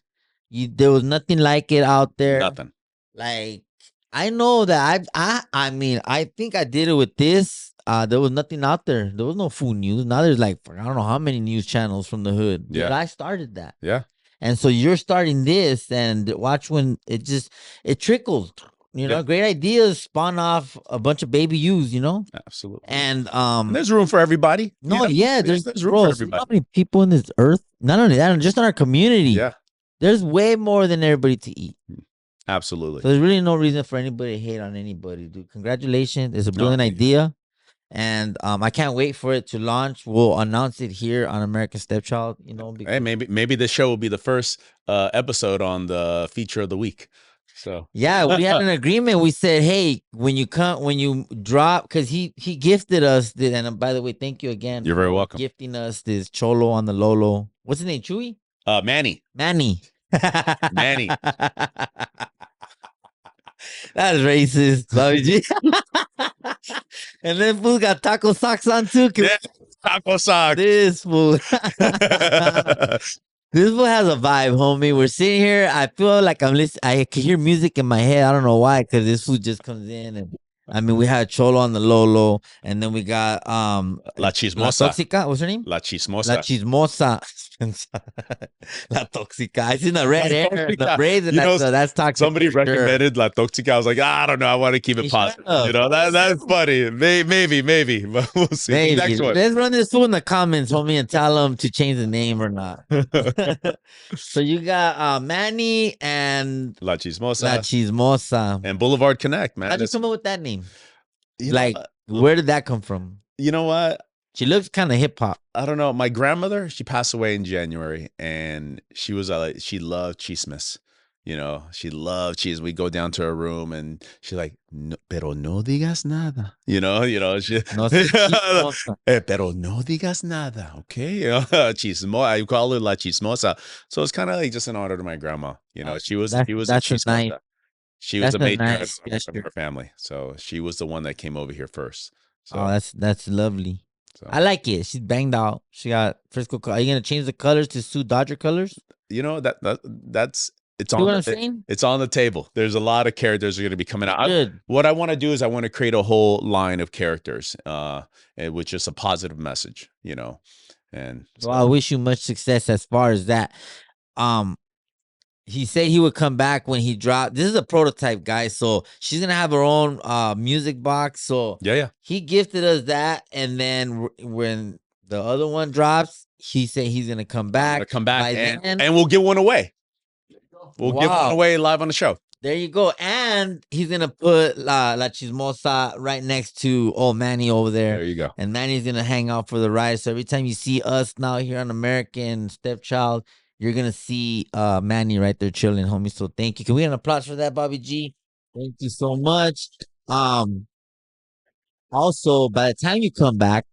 There was nothing like it out there. Nothing. Like, I know that I mean, I think I did it with this. There was nothing out there. There was no food news. Now there's like, I don't know how many news channels from the hood. Yeah. But I started that. Yeah. And so you're starting this, and watch when it trickles. You know, Yeah. great ideas spawn off a bunch of baby yous, you know? Absolutely. And And there's room for everybody. You no, know? yeah, there's room bro, for see everybody. how many people in this earth? Not only that, just in our community. Yeah. There's way more than everybody to eat. Absolutely. So there's really no reason for anybody to hate on anybody, dude. Congratulations. It's a brilliant thank you. idea. And I can't wait for it to launch. We'll announce it here on American Stepchild, you know. Hey, maybe this show will be the first episode on the feature of the week. So yeah, we had an agreement. We said, hey, when you drop, because he gifted us this, and by the way, thank you again. You're very for welcome. Gifting us this Cholo on the Lolo. What's his name? Chewy? Manny. Manny. Manny. That's racist, Bobby G. And then fool got taco socks on too. Yeah, taco socks. This fool. This fool has a vibe, homie. We're sitting here. I feel like I'm listening. I can hear music in my head. I don't know why, because this fool just comes in. And I mean, we had Cholo on the Lolo, and then we got La Chismosa. La Toxica. What's her name? La Chismosa. La Chismosa. La Toxica. I seen the red hair, the braids, and that's toxic. Somebody recommended La Toxica. I was like, I don't know. I want to keep it positive. You know, that's funny. Maybe, but we'll see. Maybe. Next one. Let's run this fool in the comments, homie, and tell them to change the name or not. So you got Manny and La Chismosa. La Chismosa. And Boulevard Connect, man. How'd you come up with that name? You Like, where did that come from? You know what? She looks kind of hip hop. I don't know. My grandmother, she passed away in January, and she was she loved chismes. You know, she loved cheese. We go down to her room, and she's like, no, "Pero no digas nada." You know. She, No sé chismosa. Pero no digas nada, okay? Chismo. I call her La Chismosa. So it's kind of like just an honor to my grandma. You know, she was a chismosa. Nice. She was a major nice from her family, so she was the one that came over here first. So, oh, that's lovely. so. I like it. She's banged out. She got Frisco. Are you gonna change the colors to suit Dodger colors? You know that's it's You on. know what I'm saying? It's on the table. There's a lot of characters that are going to be coming out. Good. What I want to do is I want to create a whole line of characters, with just a positive message. You know, and so. Well, I wish you much success as far as that. He said he would come back when he dropped. This is a prototype, guys. So she's gonna have her own music box. So yeah. He gifted us that, and then when the other one drops, he said he's gonna come back. And we'll give one away. We'll give one away live on the show. There you go. And he's gonna put La Chismosa right next to old Manny over there. There you go. And Manny's gonna hang out for the ride. So every time you see us now here on American Stepchild, you're gonna see Manny right there chilling, homie. So thank you. Can we get an applause for that, Bobby G? Thank you so much. Also, by the time you come back,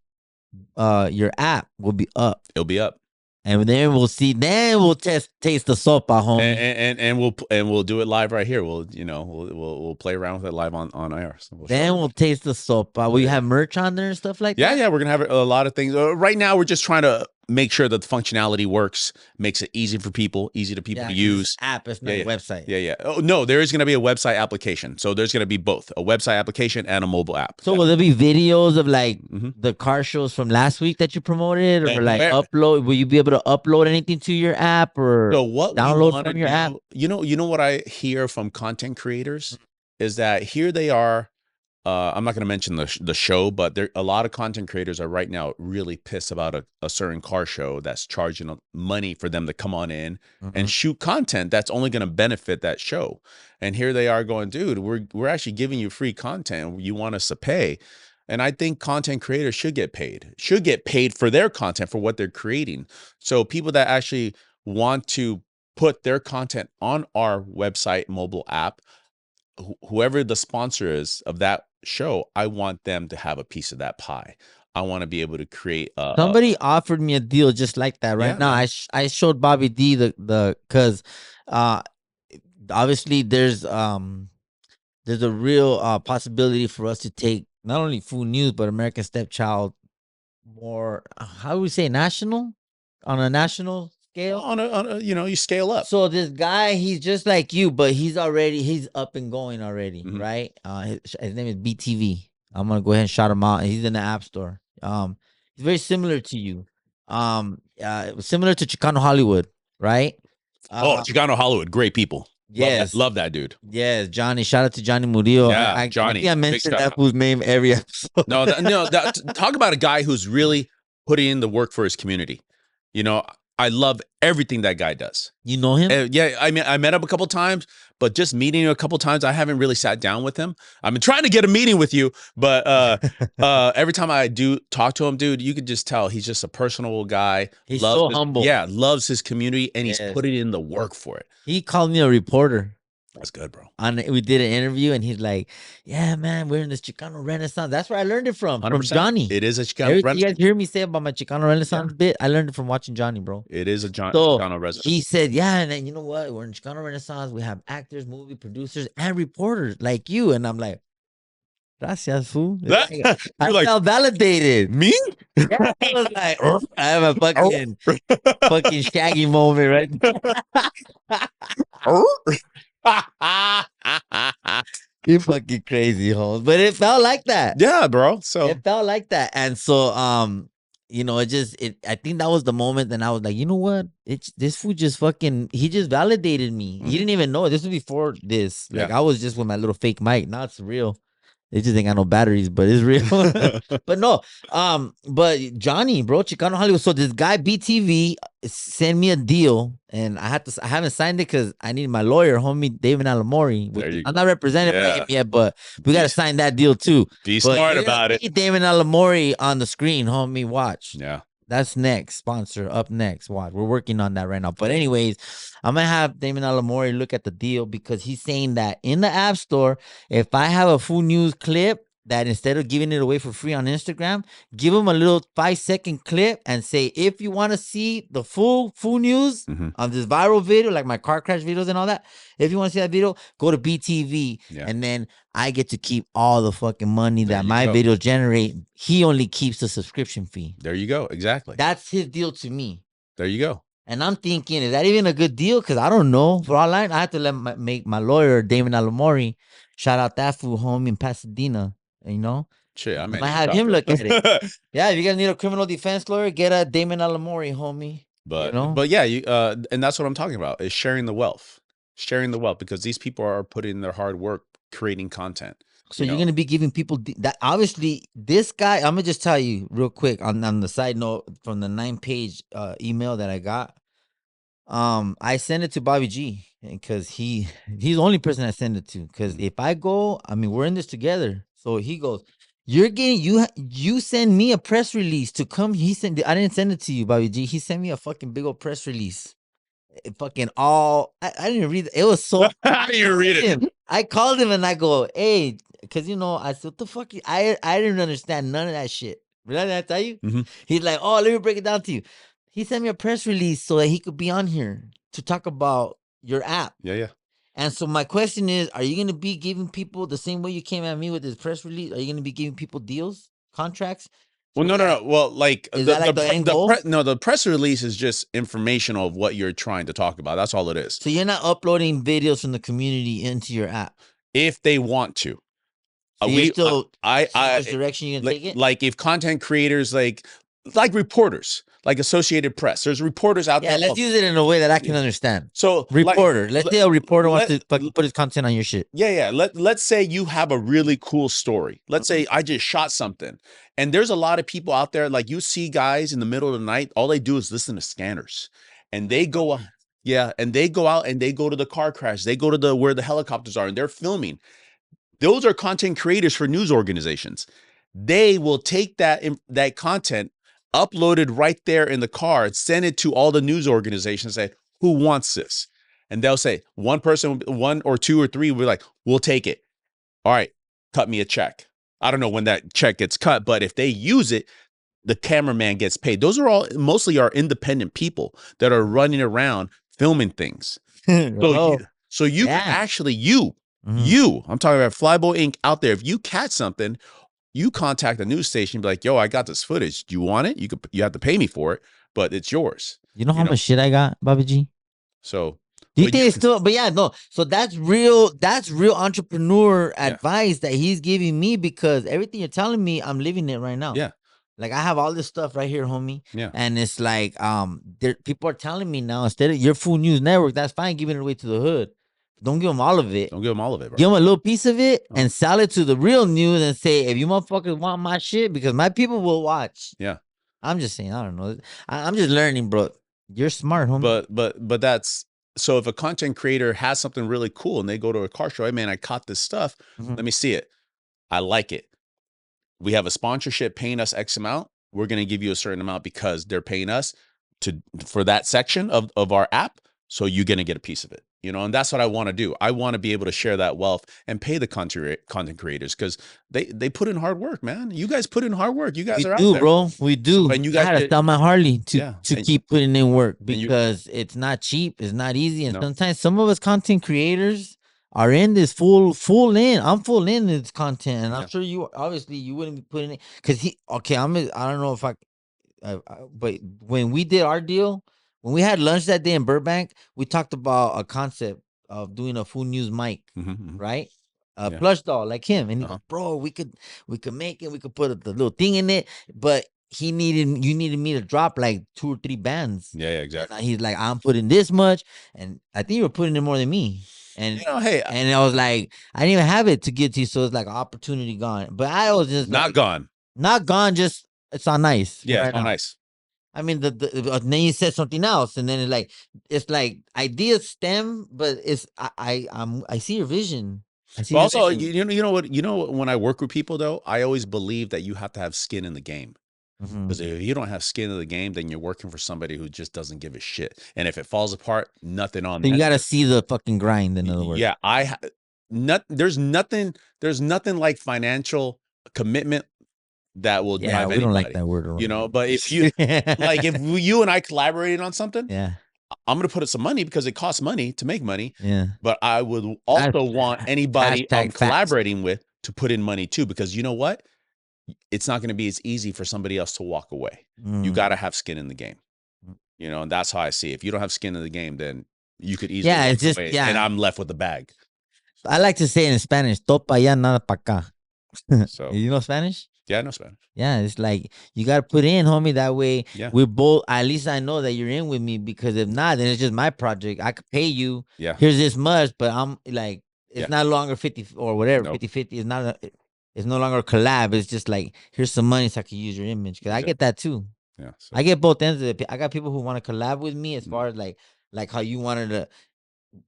your app will be up. It'll be up. And then we'll see. Then we'll taste the sopa, homie. And we'll do it live right here. We'll play around with it live on air. So we'll taste the sopa. Will you have merch on there and stuff like that? Yeah. We're gonna have a lot of things. Right now, we're just trying to make sure that the functionality works, makes it easy to people to use. App, it's not a website. Yeah. Oh no, there is gonna be a website application. So there's gonna be both a website application and a mobile app. So will there be videos of like the car shows from last week that you promoted, or like upload? Will you be able to upload anything to your app, or download from your app? You know what I hear from content creators is that here they are. I'm not going to mention the show, but a lot of content creators are right now really pissed about a certain car show that's charging money for them to come on in and shoot content that's only going to benefit that show. And here they are going, dude, we're actually giving you free content. You want us to pay. And I think content creators should get paid for their content, for what they're creating. So people that actually want to put their content on our website, mobile app, whoever the sponsor is of that show, I want them to have a piece of that pie. I want to be able to create somebody offered me a deal just like that now. I showed Bobby D the because obviously there's a real possibility for us to take not only Food News but American Stepchild more. How would we say national on a national scale? On a you scale up. So this guy, he's just like you, but he's up and going already, Mhm. right? His name is BTV. I'm gonna go ahead and shout him out. He's in the App Store. He's very similar to you. Similar to Chicano Hollywood, right? Chicano Hollywood, great people. Yes, love that dude. yes, Johnny. Shout out to Johnny Murillo. Yeah, I Johnny, think I big mentioned shout that out. fool's name every episode. No, talk about a guy who's really putting in the work for his community. I love everything that guy does. You know him? Yeah, I mean, I met him a couple times, but just meeting him a couple times, I haven't really sat down with him. I've been trying to get a meeting with you, but every time I do talk to him, dude, you could just tell he's just a personable guy. He's so humble. Yeah, loves his community, and he's Yes. putting in the work for it. He called me a reporter. That's good, bro. We did an interview, and he's like, "Yeah, man, we're in this Chicano Renaissance." That's where I learned it from 100%. Johnny. It is a Chicano Everything you Renaissance. guys hear me say about my Chicano Renaissance bit, I learned it from watching Johnny, bro. It is a So Chicano Renaissance. he said, "Yeah, and then you know what? We're in Chicano Renaissance. We have actors, movie producers, and reporters like you." And I'm like, "Gracias, fool." I like, felt validated. Me? Yeah, I was like, "Oh," I have a fucking Shaggy moment, right? You fucking crazy, hoes. But it felt like that. Yeah, bro. So It felt like that. And so I think that was the moment that I was like, you know what? This fool just he just validated me. He didn't even know it. This was before this. Like I was just with my little fake mic. Now it's real. They just ain't got no batteries, but it's real. But no, but Johnny, bro, Chicano Hollywood. So this guy BTV sent me a deal, and I haven't signed it because I need my lawyer, homie David Alamori. I'm not represented by him yet, but we gotta sign that deal too. Be smart about it. David Alamori on the screen, homie. Watch. Yeah. That's next. Sponsor up next. Watch. We're working on that right now. But anyways, I'm going to have Damon Alamori look at the deal because he's saying that in the App Store, if I have a Food News clip, that instead of giving it away for free on Instagram, give them a little 5-second clip and say, if you want to see the full Food News on this viral video, like my car crash videos and all that, if you want to see that video, go to BTV. Yeah. And then I get to keep all the fucking money that my videos generate. He only keeps the subscription fee. There you go. Exactly. That's his deal to me. There you go. And I'm thinking, is that even a good deal? Because I don't know. For all I have to make my lawyer, Damon Alamori, shout out that fool homie in Pasadena. You know? Shit, I might have him look at it. Yeah, if you guys need a criminal defense lawyer, get a Damon Alamori, homie. But yeah, and that's what I'm talking about, is sharing the wealth. Sharing the wealth, because these people are putting in their hard work creating content. So you're going to be giving people that. Obviously, this guy, I'm going to just tell you real quick on the side note from the 9-page email that I got. I sent it to Bobby G because he's the only person I send it to. Because if I go, I mean, we're in this together. So he goes, you send me a press release to come. I didn't send it to you, Bobby G. He sent me a fucking big old press release. I didn't even read it. It was so I didn't even read it. I called him and I go, hey, because I said, what the fuck? I didn't understand none of that shit. Did I tell you? He's like, oh, let me break it down to you. He sent me a press release so that he could be on here to talk about your app. Yeah. And so my question is, are you going to be giving people the same way you came at me with this press release? Are you going to be giving people deals, contracts? Well, no. Well, like the press release is just informational of what you're trying to talk about. That's all it is. So you're not uploading videos from the community into your app if they want to. So direction you can take it. Like if content creators, like reporters, like Associated Press, there's reporters out there. Yeah, let's use it in a way that I can understand. So reporter, let's say a reporter wants to put his content on your shit. Yeah. Let's say you have a really cool story. Let's say I just shot something, and there's a lot of people out there. Like you see guys in the middle of the night, all they do is listen to scanners, and they go out. Yeah, and they go out and they go to the car crash. They go to where the helicopters are, and they're filming. Those are content creators for news organizations. They will take that content, upload it right there in the car, and send it to all the news organizations. Say, who wants this? And they'll say, one person, 1 or 2 or 3 will be like, we'll take it. All right, cut me a check. I don't know when that check gets cut, but if they use it, the cameraman gets paid. Those are mostly our independent people that are running around filming things. So you can actually I'm talking about Flyboy Inc. out there. If you catch something, you contact the news station, be like, "Yo, I got this footage. Do you want it? You have to pay me for it, but it's yours." You know how much shit I got, Bobby G? So do you think it's still? But yeah, no. So that's real. That's real entrepreneur advice that he's giving me, because everything you're telling me, I'm living it right now. Yeah. Like I have all this stuff right here, homie. Yeah. And it's like, people are telling me now, instead of your Food News Network, that's fine, giving it away to the hood. Don't give them all of it. Don't give them all of it, bro. Give them a little piece of it and sell it to the real news and say, if you motherfuckers want my shit, because my people will watch. Yeah. I'm just saying, I don't know. I'm just learning, bro. You're smart, homie. But that's, so if a content creator has something really cool and they go to a car show, hey man, I caught this stuff. Let me see it. I like it. We have a sponsorship paying us X amount. We're going to give you a certain amount because they're paying us for that section of our app. So you're going to get a piece of it, you know, and that's what I want to do. I want to be able to share that wealth and pay the content creators, because they put in hard work, man. You guys put in hard work. You guys are out there, bro. We do. So, and you guys I had to sell my Harley to keep putting in work, because it's not cheap. It's not easy. And sometimes some of us content creators are in this full in. I'm full in this content, and I'm sure you obviously you wouldn't be putting it, because I don't know if but when we did our deal, when we had lunch that day in Burbank, we talked about a concept of doing a Food News mic, right? A plush doll like him, and he goes, bro, we could make it. We could put the little thing in it, but you needed me to drop like 2 or 3 bands. Yeah, exactly. And he's like, I'm putting this much, and I think you were putting in more than me. And hey, and I was like, I didn't even have it to get to you, so it's like an opportunity gone. But I was just not gone. Just it's not nice. Yeah, it's not nice. I mean, then you said something else, and then it's like ideas stem, but it's I see your vision. But also, you know what? When I work with people, though, I always believe that you have to have skin in the game. Because if you don't have skin in the game, then you're working for somebody who just doesn't give a shit. And if it falls apart, nothing on. So you got to see the fucking grind. In other words, yeah, there's nothing like financial commitment that will drive anybody. We don't like that word around. You know, but if you like, if you and I collaborated on something, I'm going to put up some money because it costs money to make money. Yeah. But I would also want anybody I'm collaborating with to put in money too, because you know what? It's not going to be as easy for somebody else to walk away. You got to have skin in the game, you know, and that's how I see it. If you don't have skin in the game, then you could easily walk away, and I'm left with the bag. I like to say in Spanish, todo pa allá, nada pa acá. So you know Spanish? Yeah, I know Spanish. Yeah, it's like you got to put in, homie. That way, we're both. At least I know that you're in with me, because if not, then it's just my project. I could pay you. Yeah. Here's this much, but I'm like, it's not longer 50 or whatever. 50-50 is not. It's no longer a collab. It's just like, here's some money so I can use your image. Because I get that too. Yeah. So. I get both ends of it. I got people who want to collab with me as far as like how you wanted to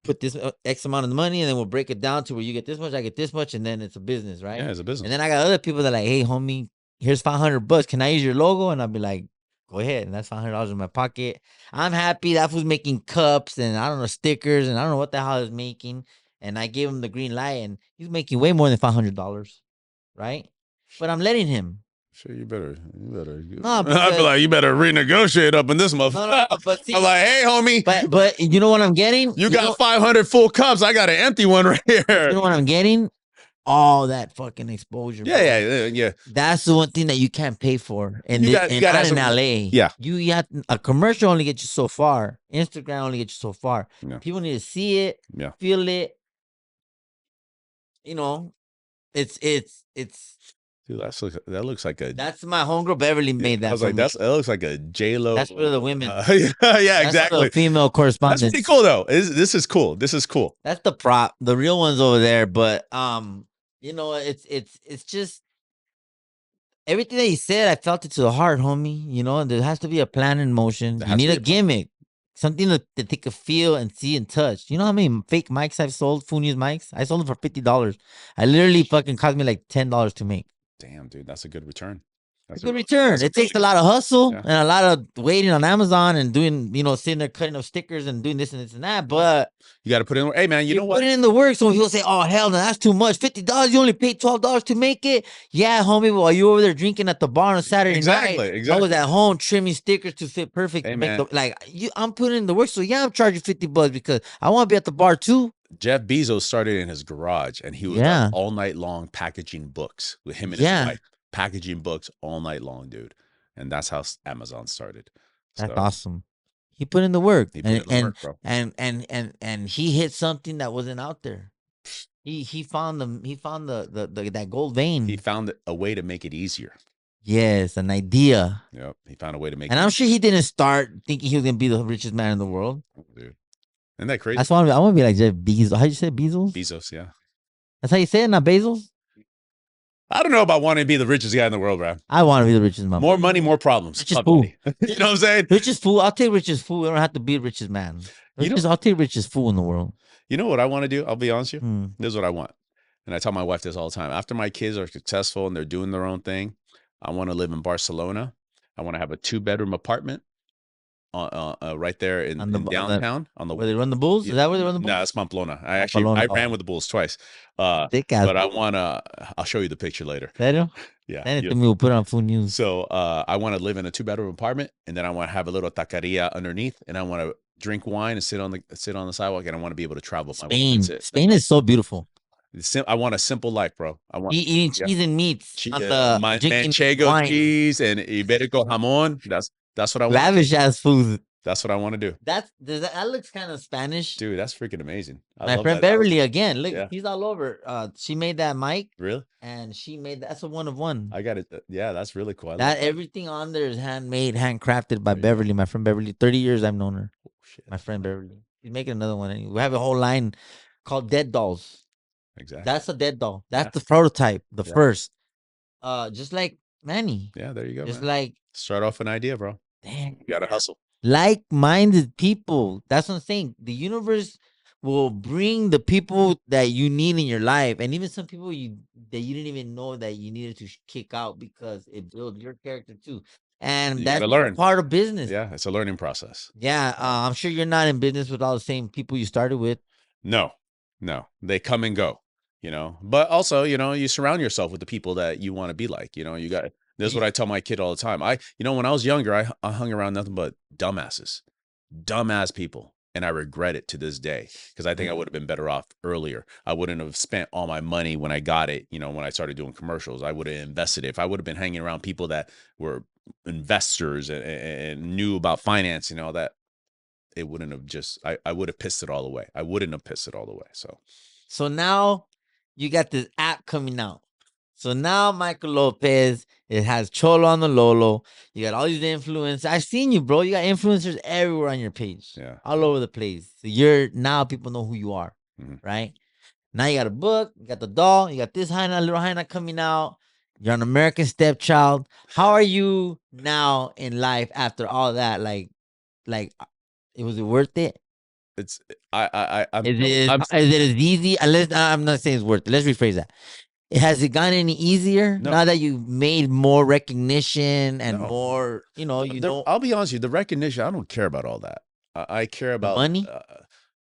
put this X amount of money, and then we'll break it down to where you get this much, I get this much, and then it's a business, right? Yeah, it's a business. And then I got other people that are like, hey, homie, here's $500. Can I use your logo? And I'll be like, go ahead. And that's $500 in my pocket. I'm happy. That was making cups and I don't know, stickers, and I don't know what the hell he's making. And I gave him the green light, and he's making way more than $500. Right? But I'm letting him. Sure, you better. No, I feel like you better renegotiate up in this motherfucker. No, but see, I'm like, hey, homie. But you know what I'm getting? You got 500 full cups. I got an empty one right here. You know what I'm getting? All that fucking exposure. Yeah. That's the one thing that you can't pay for. And not in LA. Yeah. You have a commercial only gets you so far. Instagram only gets you so far. Yeah. People need to see it, feel it. You know. It's dude, that looks like a. That's my homegirl Beverly made that. I was like, that looks like a J-Lo. That's for the women. Yeah, exactly. The female correspondent. That's pretty cool though. This is cool. This is cool. That's the prop. The real one's over there, but you know, it's just everything that he said. I felt it to the heart, homie. You know, there has to be a plan in motion. You need a gimmick. Something that they could feel and see and touch. You know how many fake mics I've sold? Food News mics? I sold them for $50. I literally fucking cost me like $10 to make. Damn, dude, that's a good return. That's a good return. It takes a lot of hustle and a lot of waiting on Amazon and doing, you know, sitting there cutting up stickers and doing this and this and that. But you got to put in. Hey, man, you know what? Put it in the work. So when people say, "Oh hell, no, that's too much. $50. You only paid $12 to make it." Yeah, homie. While you over there drinking at the bar on a Saturday night, I was at home trimming stickers to fit perfect. Hey, I'm putting in the work. So yeah, I'm charging $50 because I want to be at the bar too. Jeff Bezos started in his garage, and he was Yeah. up all night long packaging books with him and Yeah. his wife, packaging books all night long, dude. And that's how Amazon started. That's So awesome. He put in the work, he put in the work, bro. and he hit something that wasn't out there. He found the that gold vein. He found a way to make it easier. Yes, an idea. Yep, he found a way to make. And I'm sure he didn't start thinking he was gonna be the richest man in the world. Dude, isn't that crazy? That's why I want to be like Jeff Bezos. How you say Bezos? Bezos, yeah. That's how you say it, not Bezos. I don't know about wanting to be the richest guy in the world, bro. I want to be the richest man. More money, more problems. Richest Fuck fool. money. You know what I'm saying? Richest fool. I'll take richest fool. I don't have to be richest man. I'll take richest fool in the world. You know what I want to do? I'll be honest with you. Hmm. This is what I want. And I tell my wife this all the time. After my kids are successful and they're doing their own thing, I want to live in Barcelona. I want to have a 2-bedroom apartment right there in downtown. Where they run the Bulls? Is that where they run the Bulls? No, it's Pamplona. I ran with the Bulls twice. Thick ass. But I want to, I'll show you the picture later. Serio? Yeah. Send it to me. We'll put it on Food News. So I want to live in a 2-bedroom apartment, and then I want to have a little taqueria underneath, and I want to drink wine and sit on the sidewalk, and I want to be able to travel. Spain is so beautiful. I want a simple life, bro. I want eating cheese and meats. My manchego cheese and Iberico jamon. That's what I want. Lavish ass food. That's what I want to do. That looks kind of Spanish. Dude, that's freaking amazing. My friend Beverly again. Look, he's all over. She made that mic. Really? And she made that's a 1 of 1. I got it. Yeah, that's really cool. That everything on there is handmade, handcrafted by Beverly. My friend Beverly. 30 years I've known her. Oh, shit. My friend Beverly. She's making another one. We have a whole line called Dead Dolls. Exactly. That's a dead doll. That's the prototype, the first. Just like Manny. Yeah, there you go. Just man. like start off an idea, bro. Damn. You gotta hustle. Like-minded people. That's what I'm saying. The universe will bring the people that you need in your life, and even some people that you didn't even know that you needed to kick out because it builds your character too. And that's part of business. Yeah, it's a learning process. Yeah, I'm sure you're not in business with all the same people you started with. No, they come and go. But also, you surround yourself with the people that you want to be like. This is what I tell my kid all the time. When I was younger, I hung around nothing but dumbass people. And I regret it to this day because I think I would have been better off earlier. I wouldn't have spent all my money when I got it. When I started doing commercials, I would have invested it. If I would have been hanging around people that were investors and knew about finance and all that, it wouldn't have I would have pissed it all away. I wouldn't have pissed it all away. So now you got this app coming out. So now Michael Lopez, it has Cholo on the Lolo. You got all these influencers. I've seen you, bro. You got influencers everywhere on your page. Yeah. All over the place. So now people know who you are, right? Now you got a book, you got the doll, you got this little hyena coming out. You're an American Stepchild. How are you now in life after all that? Like, was it worth it? Is it as easy? I'm not saying it's worth it. Let's rephrase that. Has it gotten any easier now that you've made more recognition and more, I'll be honest with you, the recognition, I don't care about all that. I care about money.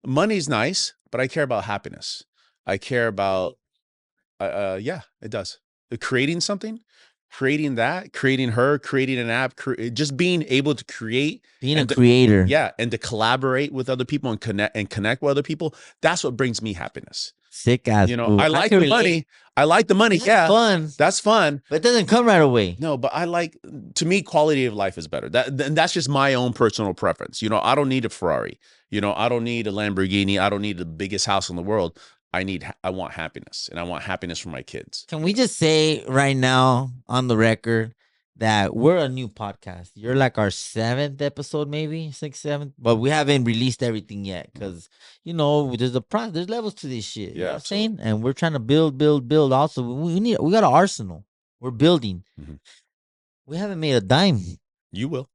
Money's nice, but I care about happiness. I care about, yeah, it does. Creating something, creating an app, just being able to create. Being a creator. Yeah, and to collaborate with other people and connect with other people. That's what brings me happiness. Sick ass. I like the money. I like the money. Yeah, fun. That's fun. But it doesn't come right away. No, but to me, quality of life is better. That's just my own personal preference. I don't need a Ferrari. I don't need a Lamborghini. I don't need the biggest house in the world. I want happiness, and I want happiness for my kids. Can we just say right now on the record that we're a new podcast? You're like our 7th episode, maybe 6th, 7th, but we haven't released everything yet because there's levels to this shit. You know what I'm saying? And we're trying to build. Also, we got an arsenal. We're building. Mm-hmm. We haven't made a dime. You will.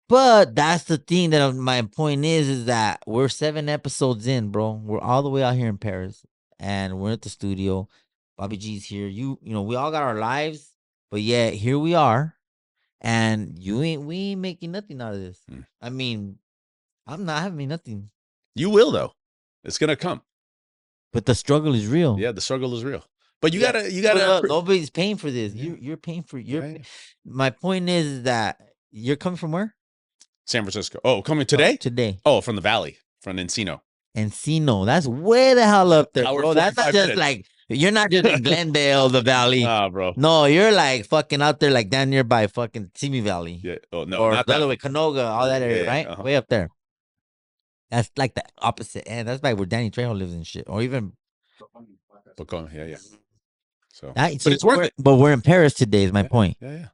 But that's the thing that my point is that we're 7 episodes in, bro. We're all the way out here in Paris, and we're at the studio. Bobby G's here. We all got our lives, but yet here we are, and we ain't making nothing out of this. I mean, I haven't made nothing. You will though. It's gonna come. But the struggle is real. Yeah, the struggle is real. But you gotta. Nobody's paying for this. You're paying for My point is that you're coming from where? San Francisco. Oh, coming today? Today. Oh, from the Valley, from Encino. Encino. That's way the hell up there, Hour bro. That's not 45 just minutes. like you're not just in Glendale, the valley. Nah, bro. No, you're like fucking out there, like down nearby fucking Simi Valley. Yeah. Oh no, Or not the that. other way, Canoga, all that area, Yeah, right? uh-huh. Way up there. That's like the opposite end. That's like where Danny Trejo lives and shit. Or even Bacon, yeah. So, that, but it's worth it. But we're in Paris today, is my point. Yeah.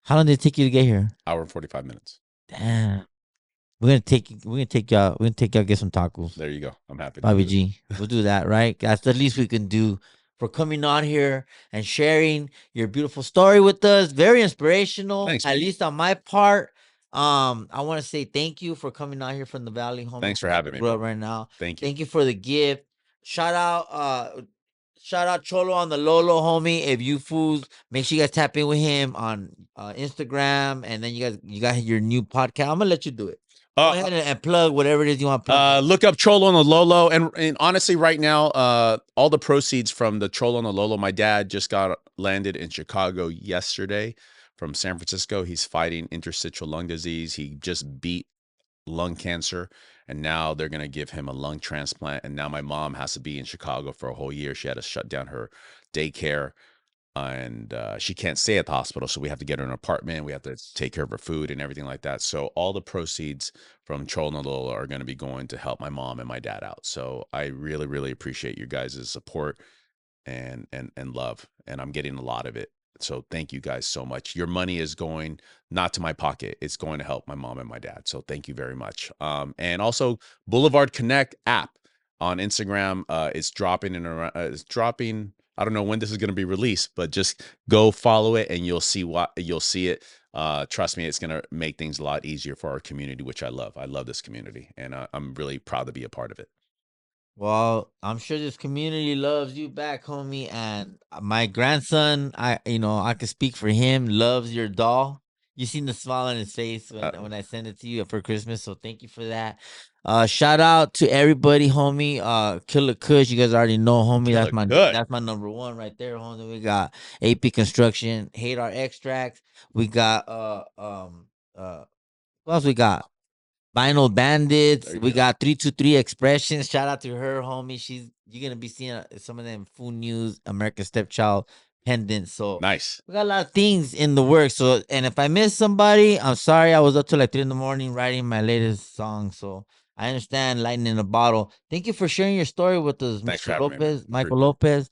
How long did it take you to get here? Hour and 45 minutes. Damn. We're gonna take y'all get some tacos. There you go. I'm happy. Bobby G. We'll do that, right? That's the least we can do for coming on here and sharing your beautiful story with us. Very inspirational, Thanks. at least on my part. I want to say thank you for coming out here from the Valley, homie. Thanks for having me, bro. Right now. Thank you. Thank you for the gift. Shout out Cholo on the Lolo, homie. If you fools, make sure you guys tap in with him on Instagram, and then you got your new podcast. I'm gonna let you do it. Go ahead and plug whatever it is you want to plug. Look up Cholo on the Lolo. And honestly, right now, all the proceeds from the Cholo on the Lolo, my dad just got landed in Chicago yesterday from San Francisco. He's fighting interstitial lung disease. He just beat lung cancer, and now they're going to give him a lung transplant. And now my mom has to be in Chicago for a whole year. She had to shut down her daycare. And she can't stay at the hospital, so we have to get her an apartment. We have to take care of her food and everything like that. So all the proceeds from Cholo and Lola are going to be going to help my mom and my dad out. So I really, really appreciate you guys' support and love, and I'm getting a lot of it. So thank you guys so much. Your money is going not to my pocket; it's going to help my mom and my dad. So thank you very much. And also Boulevard Connect app on Instagram is dropping it's dropping. I don't know when this is going to be released, but just go follow it and you'll see it. Trust me, it's going to make things a lot easier for our community, which I love. I love this community, and I'm really proud to be a part of it. Well, I'm sure this community loves you back, homie. And my grandson, I can speak for him, loves your doll. You seen the smile on his face when I sent it to you for Christmas. So thank you for that. Shout out to everybody, homie. Killer Kush, you guys already know, homie. That's my number one right there, homie. We got AP Construction, Hate Our Extracts. We got what else we got? Vinyl Bandits. We got 323 Expressions. Shout out to her, homie. You're gonna be seeing some of them Food News, American Stepchild pendants. So nice. We got a lot of things in the works. So, and if I miss somebody, I'm sorry. I was up till like 3 a.m. writing my latest song. So I understand lightning in a bottle. Thank you for sharing your story with us, Michael Lopez.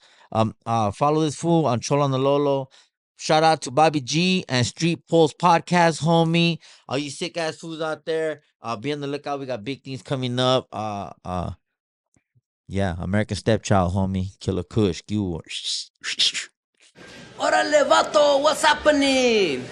Follow this fool on Cholo on the Lolo. Shout out to Bobby G and Street Pulse Podcast, homie. All you sick ass fools out there, be on the lookout. We got big things coming up. Yeah, American Stepchild, homie. Killer Kush. Órale, vato, what's happening?